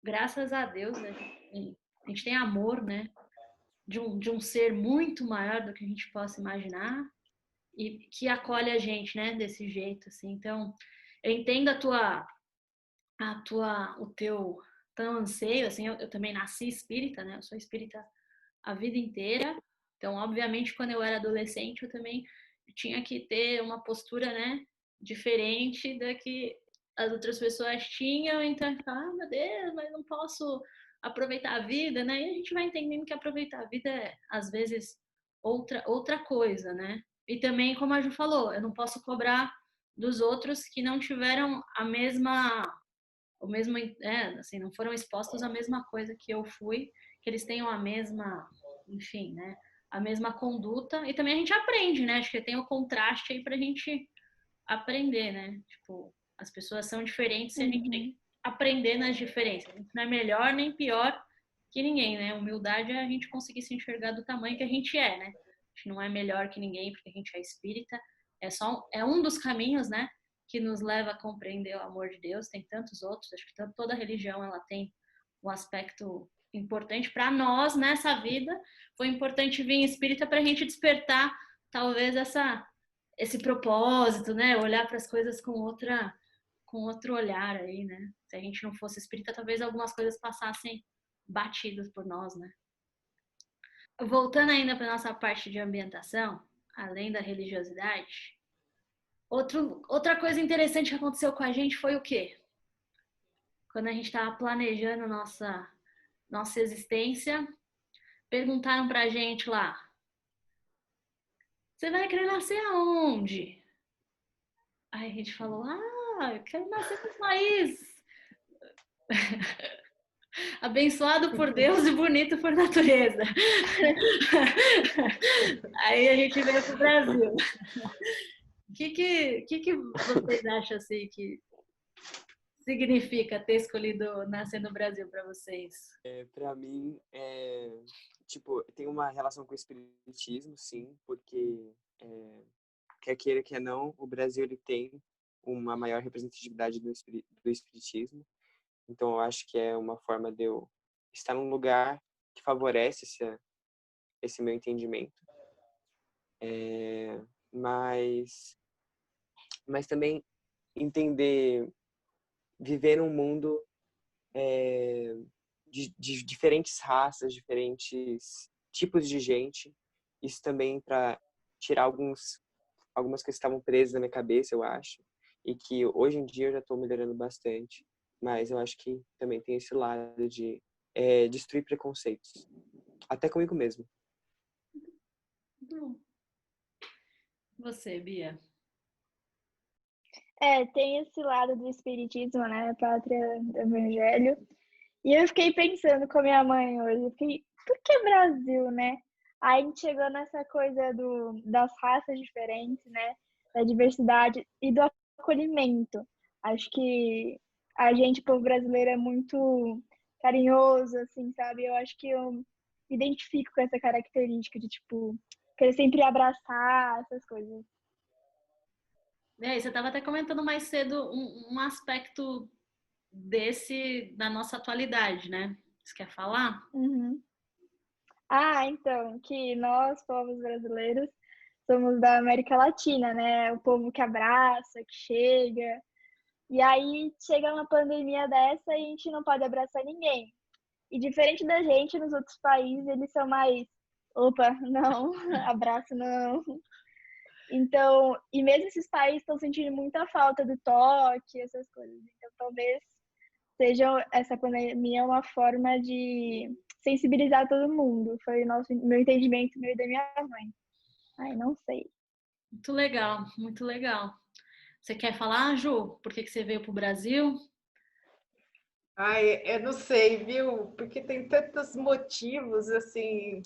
graças a Deus, né, a gente tem amor, né? De um ser muito maior do que a gente possa imaginar e que acolhe a gente, né, desse jeito, assim. Então, eu entendo o teu anseio, assim, eu também nasci espírita, né, eu sou espírita a vida inteira, então, obviamente, quando eu era adolescente, eu também tinha que ter uma postura, né, diferente da que as outras pessoas tinham, então, meu Deus, mas não posso aproveitar a vida, né, e a gente vai entendendo que aproveitar a vida é, às vezes, outra coisa, né, e também, como a Ju falou, eu não posso cobrar dos outros que não tiveram o mesmo, assim, não foram expostos à mesma coisa que eu fui, que eles tenham a mesma, enfim, né, a mesma conduta, e também a gente aprende, né, acho que tem o contraste aí pra gente aprender, né, tipo, as pessoas são diferentes e a gente tem que aprender nas diferenças, a gente não é melhor nem pior que ninguém, né, humildade é a gente conseguir se enxergar do tamanho que a gente é, né, a gente não é melhor que ninguém porque a gente é espírita, é um dos caminhos, né, que nos leva a compreender o amor de Deus. Tem tantos outros, acho que toda religião ela tem um aspecto importante para nós nessa vida. Foi importante vir em espírita para a gente despertar talvez esse propósito, né? Olhar para as coisas com outro olhar aí, né? Se a gente não fosse espírita, talvez algumas coisas passassem batidas por nós, né? Voltando ainda para nossa parte de ambientação, além da religiosidade, outra coisa interessante que aconteceu com a gente foi o quê? Quando a gente estava planejando nossa existência, perguntaram pra gente lá: você vai querer nascer aonde? Aí a gente falou: eu quero nascer num país abençoado por Deus e bonito por natureza. Aí a gente veio pro Brasil. O que vocês acham assim que significa ter escolhido nascer no Brasil para vocês? Para mim, tipo, tem uma relação com o espiritismo, sim, porque quer queira, quer não, o Brasil ele tem uma maior representatividade do espiritismo. Então, eu acho que é uma forma de eu estar num lugar que favorece esse meu entendimento. Mas também entender, viver num mundo de diferentes raças, diferentes tipos de gente. Isso também para tirar algumas coisas que estavam presas na minha cabeça, eu acho. E que hoje em dia eu já estou melhorando bastante. Mas eu acho que também tem esse lado de destruir preconceitos. Até comigo mesmo. Você, Bia? Tem esse lado do espiritismo, né? Pátria do Evangelho. E eu fiquei pensando com a minha mãe hoje, eu fiquei, por que Brasil, né? Aí a gente chegou nessa coisa das raças diferentes, né? Da diversidade e do acolhimento. Acho que a gente, povo brasileiro, é muito carinhoso, assim, sabe? Eu acho que eu me identifico com essa característica de, tipo, querer sempre abraçar essas coisas. Você estava até comentando mais cedo um aspecto da nossa atualidade, né? Você quer falar? Uhum. Então, que nós, povos brasileiros, somos da América Latina, né? O povo que abraça, que chega. E aí chega uma pandemia dessa e a gente não pode abraçar ninguém. E diferente da gente, nos outros países, eles são mais, opa, não, abraço não. Então, e mesmo esses países estão sentindo muita falta do toque, essas coisas. Então, talvez seja essa pandemia uma forma de sensibilizar todo mundo. Foi meu entendimento, meu e da minha mãe. Ai, não sei. Muito legal, muito legal. Você quer falar, Ju? Por que você veio para o Brasil? Ai, eu não sei, viu? Porque tem tantos motivos, assim.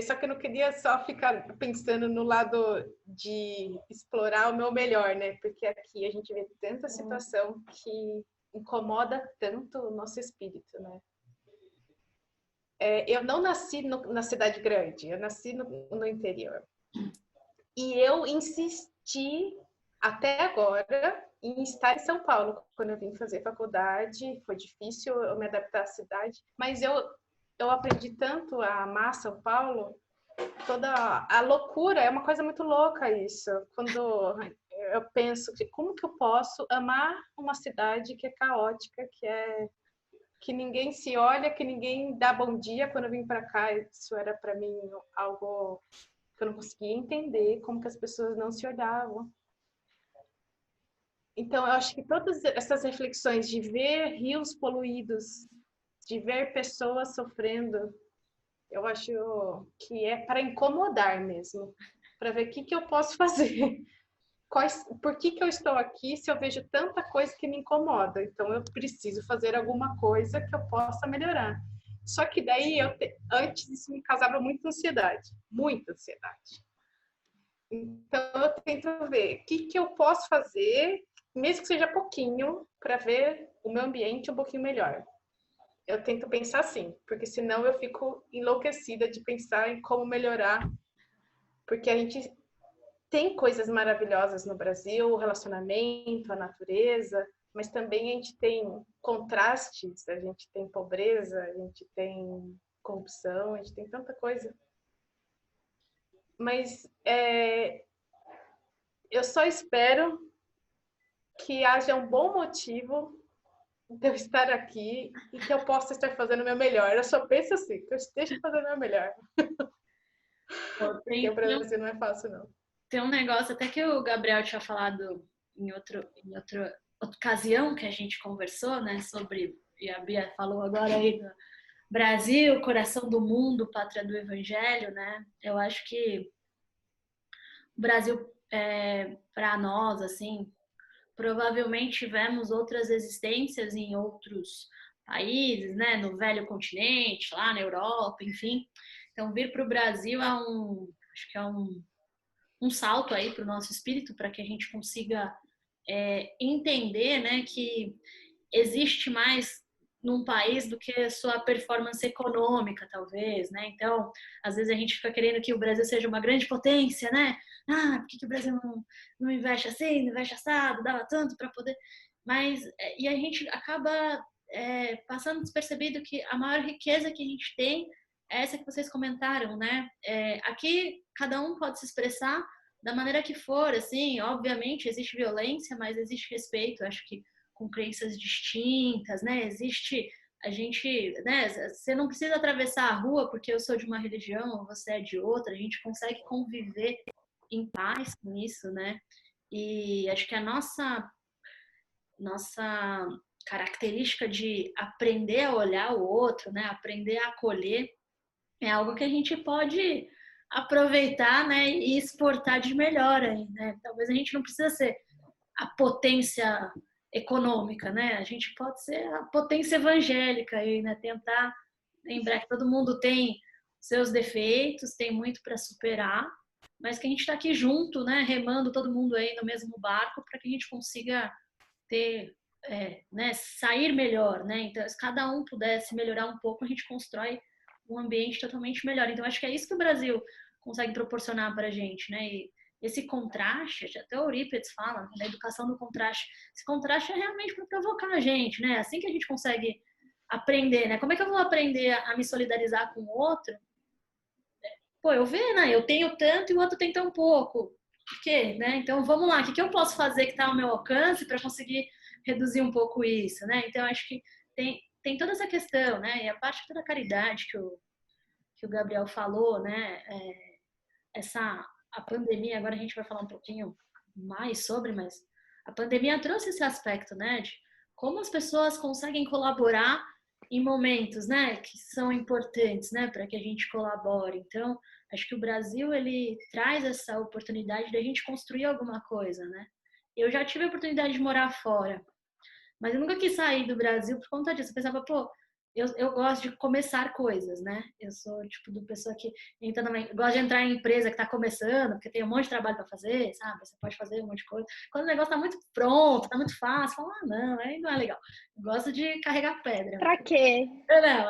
Só que eu não queria só ficar pensando no lado de explorar o meu melhor, né? Porque aqui a gente vê tanta situação que incomoda tanto o nosso espírito, né? Eu não nasci na cidade grande, eu nasci no interior. E eu insisti até agora em estar em São Paulo. Quando eu vim fazer faculdade, foi difícil eu me adaptar à cidade, mas eu aprendi tanto a amar São Paulo, toda a loucura, é uma coisa muito louca isso. Quando eu penso que como que eu posso amar uma cidade que é caótica, que ninguém se olha, que ninguém dá bom dia. Quando eu vim para cá, isso era para mim algo que eu não conseguia entender, como que as pessoas não se olhavam. Então, eu acho que todas essas reflexões de ver rios poluídos, de ver pessoas sofrendo, eu acho que é para incomodar mesmo, para ver o que eu posso fazer. Por que eu estou aqui se eu vejo tanta coisa que me incomoda? Então, eu preciso fazer alguma coisa que eu possa melhorar. Só que daí, antes, isso me causava muita ansiedade. Muita ansiedade. Então, eu tento ver o que eu posso fazer, mesmo que seja pouquinho, para ver o meu ambiente um pouquinho melhor. Eu tento pensar assim, porque senão eu fico enlouquecida de pensar em como melhorar. Porque a gente tem coisas maravilhosas no Brasil, o relacionamento, a natureza, mas também a gente tem contrastes, a gente tem pobreza, a gente tem corrupção, a gente tem tanta coisa. Mas eu só espero que haja um bom motivo de eu estar aqui e que eu possa estar fazendo o meu melhor. Eu só penso assim, que eu esteja fazendo o meu melhor. Porque o Brasil não é fácil, não. Tem um negócio até que o Gabriel tinha falado em outra ocasião que a gente conversou, né, sobre, e a Bia falou agora aí do Brasil, coração do mundo, pátria do Evangelho, né? Eu acho que o Brasil, para nós, assim, provavelmente tivemos outras existências em outros países, né, no velho continente, lá na Europa, enfim. Então, vir para o Brasil acho que é um salto aí para o nosso espírito, para que a gente consiga entender, né, que existe mais num país do que sua performance econômica, talvez, né? Então, às vezes a gente fica querendo que o Brasil seja uma grande potência, né? Por que o Brasil não investe assim, não investe assado, dava tanto para poder... Mas, e a gente acaba passando despercebido que a maior riqueza que a gente tem é essa que vocês comentaram, né? Aqui cada um pode se expressar da maneira que for, assim, obviamente existe violência, mas existe respeito, acho que com crenças distintas, né? Existe a gente, né? Você não precisa atravessar a rua porque eu sou de uma religião ou você é de outra, a gente consegue conviver em paz com isso, né? E acho que a nossa característica de aprender a olhar o outro, né? Aprender a acolher, é algo que a gente pode aproveitar, né? E exportar de melhor aí, né? Talvez a gente não precisa ser a potência econômica, né? A gente pode ser a potência evangélica aí, né? Tentar lembrar que todo mundo tem seus defeitos, tem muito para superar, mas que a gente está aqui junto, né? Remando todo mundo aí no mesmo barco para que a gente consiga ter, né? Sair melhor, né? Então, se cada um pudesse melhorar um pouco, a gente constrói um ambiente totalmente melhor. Então, acho que é isso que o Brasil consegue proporcionar para a gente, né? E esse contraste, até o Eurípides fala, da educação do contraste. Esse contraste é realmente para provocar a gente, né? Assim que a gente consegue aprender, né? Como é que eu vou aprender a me solidarizar com o outro? Pô, eu vejo, né? Eu tenho tanto e o outro tem tão pouco. Por quê, né? Então, vamos lá. O que eu posso fazer que está ao meu alcance para conseguir reduzir um pouco isso, né? Então, acho que tem toda essa questão, né? E a parte da caridade que o Gabriel falou, né? A pandemia, agora a gente vai falar um pouquinho mais sobre, mas a pandemia trouxe esse aspecto, né? De como as pessoas conseguem colaborar em momentos, né? Que são importantes, né? Para que a gente colabore. Então, acho que o Brasil, ele traz essa oportunidade de a gente construir alguma coisa, né? Eu já tive a oportunidade de morar fora, mas eu nunca quis sair do Brasil por conta disso. Eu pensava, pô, eu gosto de começar coisas, né? Eu sou tipo de pessoa que entra gosta de entrar em empresa que está começando, porque tem um monte de trabalho para fazer, sabe? Você pode fazer um monte de coisa. Quando o negócio está muito pronto, está muito fácil, fala, não, aí não é legal. Eu gosto de carregar pedra. Pra quê? Não,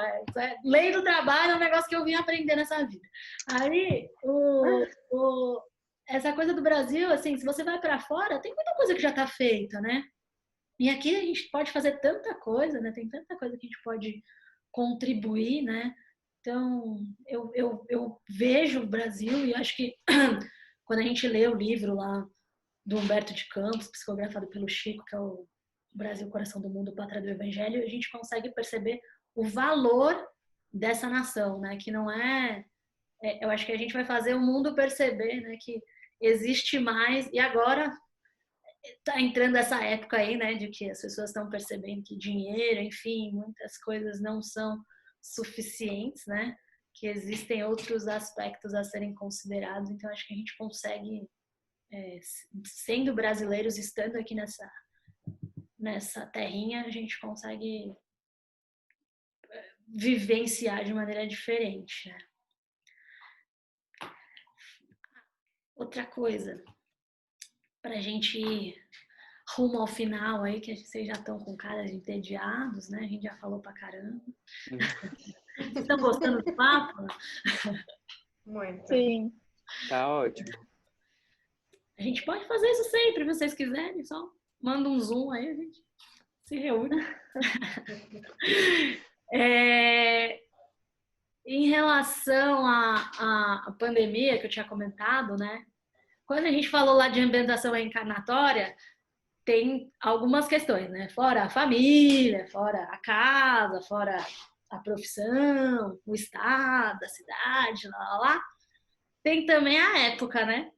lei do trabalho é um negócio que eu vim aprender nessa vida. Aí, essa coisa do Brasil, assim, se você vai para fora, tem muita coisa que já está feita, né? E aqui a gente pode fazer tanta coisa, né? Tem tanta coisa que a gente pode contribuir, né? Então, eu vejo o Brasil e acho que quando a gente lê o livro lá do Humberto de Campos, psicografado pelo Chico, que é o Brasil, Coração do Mundo, Pátria do Evangelho, a gente consegue perceber o valor dessa nação, né? Que não eu acho que a gente vai fazer o mundo perceber, né? Que existe mais, e agora tá entrando essa época aí, né, de que as pessoas estão percebendo que dinheiro, enfim, muitas coisas não são suficientes, né, que existem outros aspectos a serem considerados. Então, acho que a gente consegue, sendo brasileiros, estando aqui nessa terrinha, a gente consegue vivenciar de maneira diferente, né? Outra coisa, para a gente ir rumo ao final aí, que vocês já estão com cara de entediados, né? A gente já falou pra caramba. Vocês estão gostando do papo? Muito. Sim. Tá ótimo. A gente pode fazer isso sempre, se vocês quiserem, só manda um zoom aí, a gente se reúne. Em relação à pandemia que eu tinha comentado, né? Quando a gente falou lá de ambientação reencarnatória, tem algumas questões, né? Fora a família, fora a casa, fora a profissão, o estado, a cidade, lá. Tem também a época, né?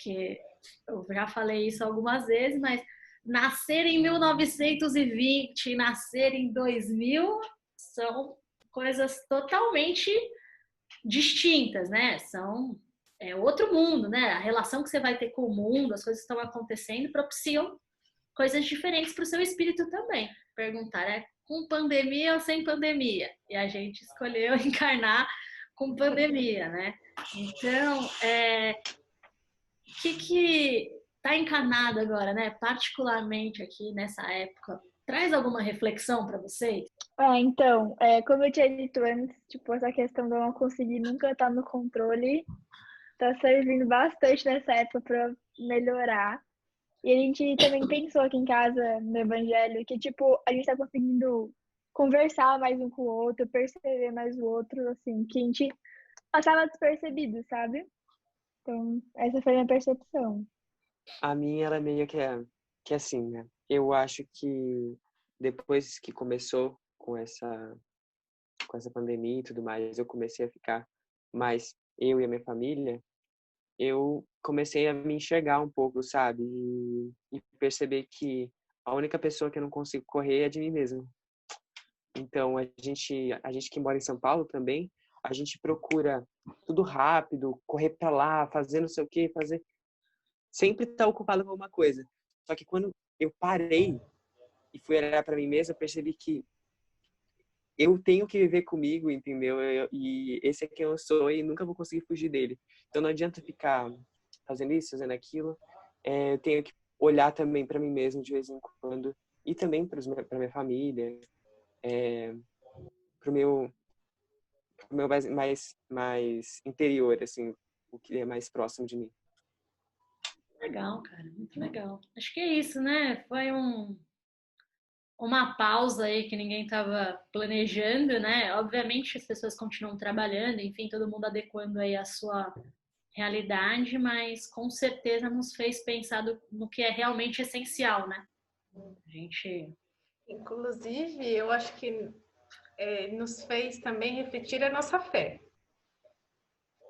Que eu já falei isso algumas vezes, mas nascer em 1920 e nascer em 2000 são coisas totalmente distintas, né? É outro mundo, né? A relação que você vai ter com o mundo, as coisas que estão acontecendo, propiciam coisas diferentes para o seu espírito também. Perguntar, com pandemia ou sem pandemia? E a gente escolheu encarnar com pandemia, né? Então, o que está encarnado agora, né? Particularmente aqui nessa época, traz alguma reflexão para vocês? Então, como eu tinha dito antes, tipo, essa questão de eu não conseguir nunca estar no controle tá servindo bastante nessa época para melhorar. E a gente também pensou aqui em casa, no Evangelho, que, tipo, a gente tá conseguindo conversar mais um com o outro, perceber mais o outro, assim, que a gente passava despercebido, sabe? Então, essa foi a minha percepção. A minha, ela é meio que assim, né? Eu acho que depois que começou com essa pandemia e tudo mais, eu comecei a ficar mais eu e a minha família, eu comecei a me enxergar um pouco, sabe? E perceber que a única pessoa que eu não consigo correr é de mim mesmo. Então, a gente que mora em São Paulo também, a gente procura tudo rápido, correr para lá, fazer não sei o quê, fazer... Sempre tá ocupado com alguma coisa. Só que quando eu parei e fui olhar para mim mesmo, eu percebi que eu tenho que viver comigo, entendeu? E esse é quem eu sou e nunca vou conseguir fugir dele. Então não adianta ficar fazendo isso, fazendo aquilo. Eu tenho que olhar também para mim mesmo de vez em quando e também para minha família, para o meu mais interior, assim, o que é mais próximo de mim. Legal, cara, muito legal. Acho que é isso, né? Foi uma pausa aí que ninguém estava planejando, né? Obviamente as pessoas continuam trabalhando, enfim, todo mundo adequando aí a sua realidade, mas com certeza nos fez pensar no que é realmente essencial, né? A gente... Inclusive, eu acho que nos fez também refletir a nossa fé.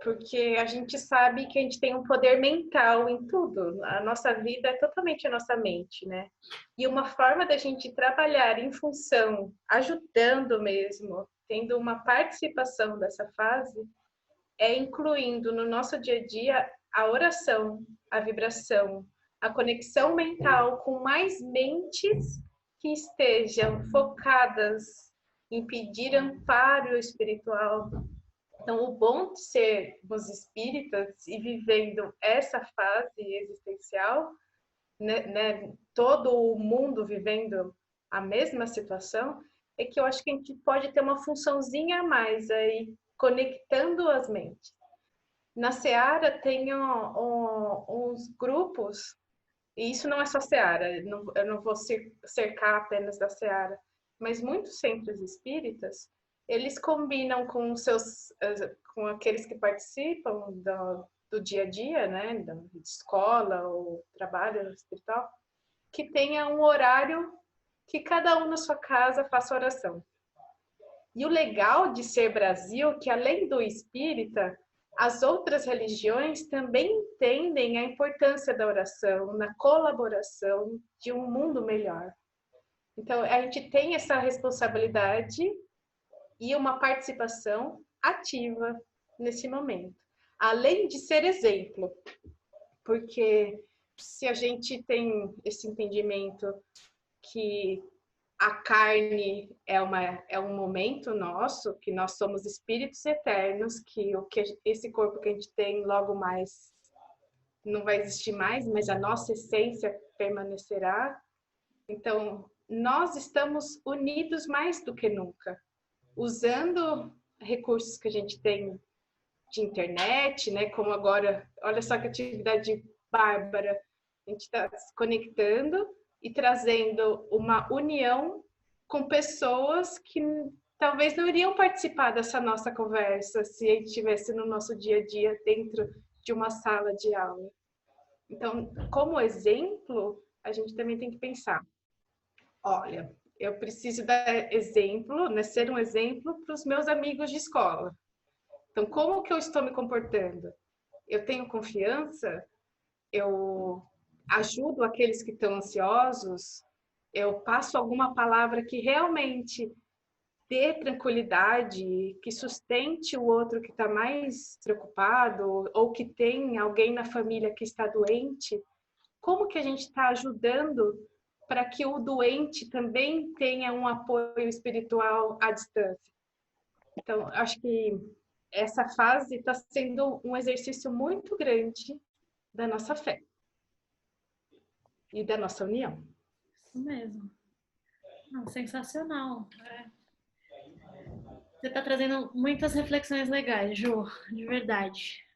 Porque a gente sabe que a gente tem um poder mental em tudo. A nossa vida é totalmente a nossa mente, né? E uma forma da gente trabalhar em função, ajudando mesmo, tendo uma participação dessa fase, é incluindo no nosso dia a dia a oração, a vibração, a conexão mental com mais mentes que estejam focadas em pedir amparo espiritual. Então, o bom de sermos espíritas e vivendo essa fase existencial, né, todo o mundo vivendo a mesma situação, é que eu acho que a gente pode ter uma funçãozinha a mais aí, conectando as mentes. Na Seara tem uns grupos, e isso não é só Seara, eu não vou cercar apenas da Seara, mas muitos centros espíritas, eles combinam com aqueles que participam do dia a dia, né, de escola ou trabalho espiritual, que tenha um horário que cada um na sua casa faça oração. E o legal de ser Brasil, que além do espírita, as outras religiões também entendem a importância da oração, na colaboração de um mundo melhor. Então, a gente tem essa responsabilidade e uma participação ativa nesse momento. Além de ser exemplo, porque se a gente tem esse entendimento que a carne é um momento nosso, que nós somos espíritos eternos, que esse corpo que a gente tem logo mais não vai existir mais, mas a nossa essência permanecerá. Então, nós estamos unidos mais do que nunca, usando recursos que a gente tem de internet, né? Como agora, olha só que atividade bárbara, a gente está se conectando e trazendo uma união com pessoas que talvez não iriam participar dessa nossa conversa se a gente estivesse no nosso dia a dia dentro de uma sala de aula. Então, como exemplo, a gente também tem que pensar, olha, eu preciso dar exemplo, né, ser um exemplo para os meus amigos de escola. Então, como que eu estou me comportando? Eu tenho confiança? Eu ajudo aqueles que estão ansiosos? Eu passo alguma palavra que realmente dê tranquilidade, que sustente o outro que está mais preocupado ou que tem alguém na família que está doente? Como que a gente está ajudando para que o doente também tenha um apoio espiritual à distância? Então, acho que essa fase está sendo um exercício muito grande da nossa fé e da nossa união. Isso mesmo. Não, sensacional. Você está trazendo muitas reflexões legais, Ju, de verdade.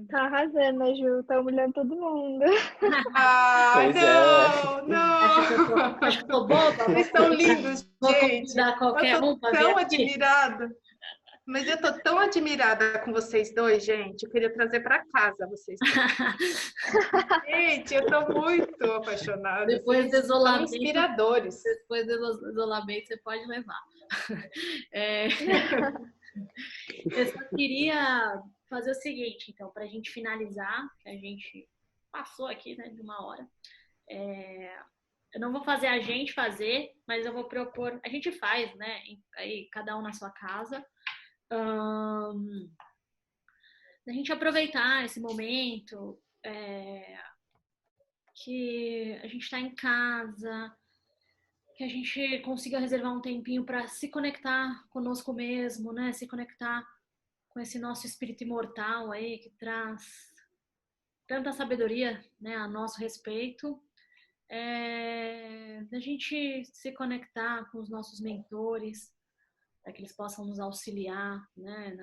Tá arrasando, Ju. Tá humilhando todo mundo. Ah, Pois não, não! Acho que tô boba. Vocês são lindos, Vou gente. convidar qualquer Eu tô um para tão vir aqui. admirada. Mas eu tô tão admirada com vocês dois, gente. Eu queria trazer para casa vocês dois. Gente, eu tô muito apaixonada. Depois do Vocês são isolamento, inspiradores. depois do isolamento, você pode levar. Eu só queria fazer o seguinte, então, para a gente finalizar, que a gente passou aqui, né, de 1 hora. Eu não vou fazer a gente fazer, mas eu vou propor. A gente faz, né? Aí, cada um na sua casa. A gente aproveitar esse momento que a gente está em casa, que a gente consiga reservar um tempinho para se conectar conosco mesmo, né? Se conectar com esse nosso espírito imortal aí que traz tanta sabedoria, né, a nosso respeito. Da gente se conectar com os nossos mentores, para que eles possam nos auxiliar, né,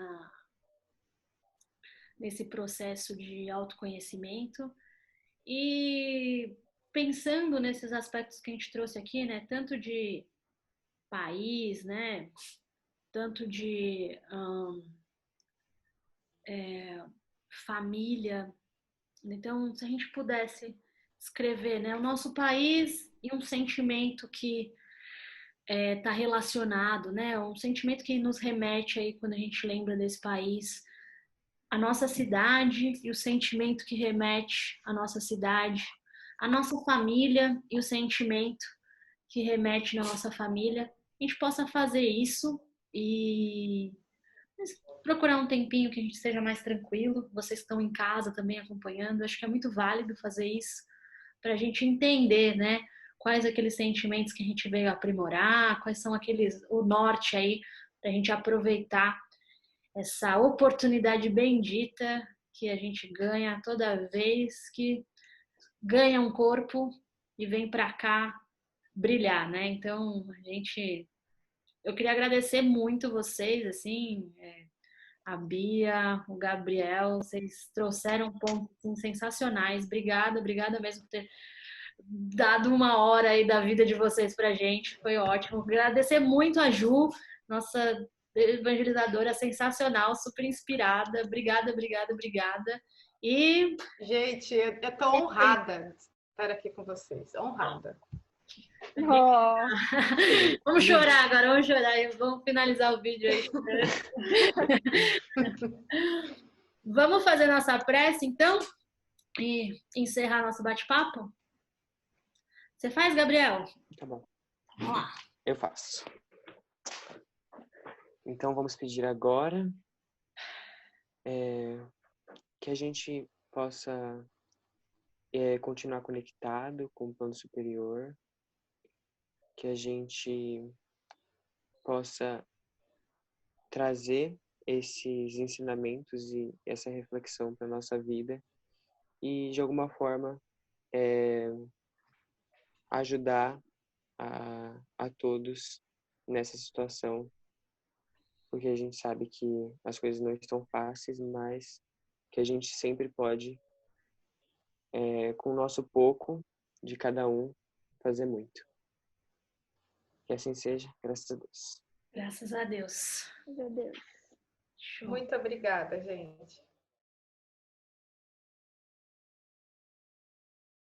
nesse processo de autoconhecimento. E pensando nesses aspectos que a gente trouxe aqui, né, tanto de país, né, tanto de família. Então, se a gente pudesse escrever, né, o nosso país e um sentimento que está relacionado, né, um sentimento que nos remete aí quando a gente lembra desse país, a nossa cidade e o sentimento que remete à nossa cidade, a nossa família e o sentimento que remete na nossa família, a gente possa fazer isso e procurar um tempinho que a gente esteja mais tranquilo. Vocês estão em casa também acompanhando, acho que é muito válido fazer isso para a gente entender, né, quais aqueles sentimentos que a gente veio aprimorar, quais são o norte aí para a gente aproveitar essa oportunidade bendita que a gente ganha toda vez que ganha um corpo e vem para cá brilhar, né? Então, eu queria agradecer muito vocês, assim, a Bia, o Gabriel, vocês trouxeram pontos assim, sensacionais. Obrigada mesmo por ter dado 1 hora aí da vida de vocês pra gente, foi ótimo. Agradecer muito a Ju, nossa evangelizadora sensacional, super inspirada. Obrigada. E Gente, eu tô honrada de estar aqui com vocês. Honrada. Oh, vamos chorar agora, vamos chorar e vamos finalizar o vídeo aí. Vamos fazer nossa prece, então, e encerrar nosso bate-papo? Você faz, Gabriel? Tá bom. Vamos lá. Eu faço. Então, vamos pedir agora que a gente possa continuar conectado com o plano superior, que a gente possa trazer esses ensinamentos e essa reflexão para a nossa vida e, de alguma forma, ajudar a todos nessa situação, porque a gente sabe que as coisas não estão fáceis, mas que a gente sempre pode, com o nosso pouco de cada um, fazer muito. Que assim seja, graças a Deus. Graças a Deus. meu Deus. Show. Muito obrigada, gente.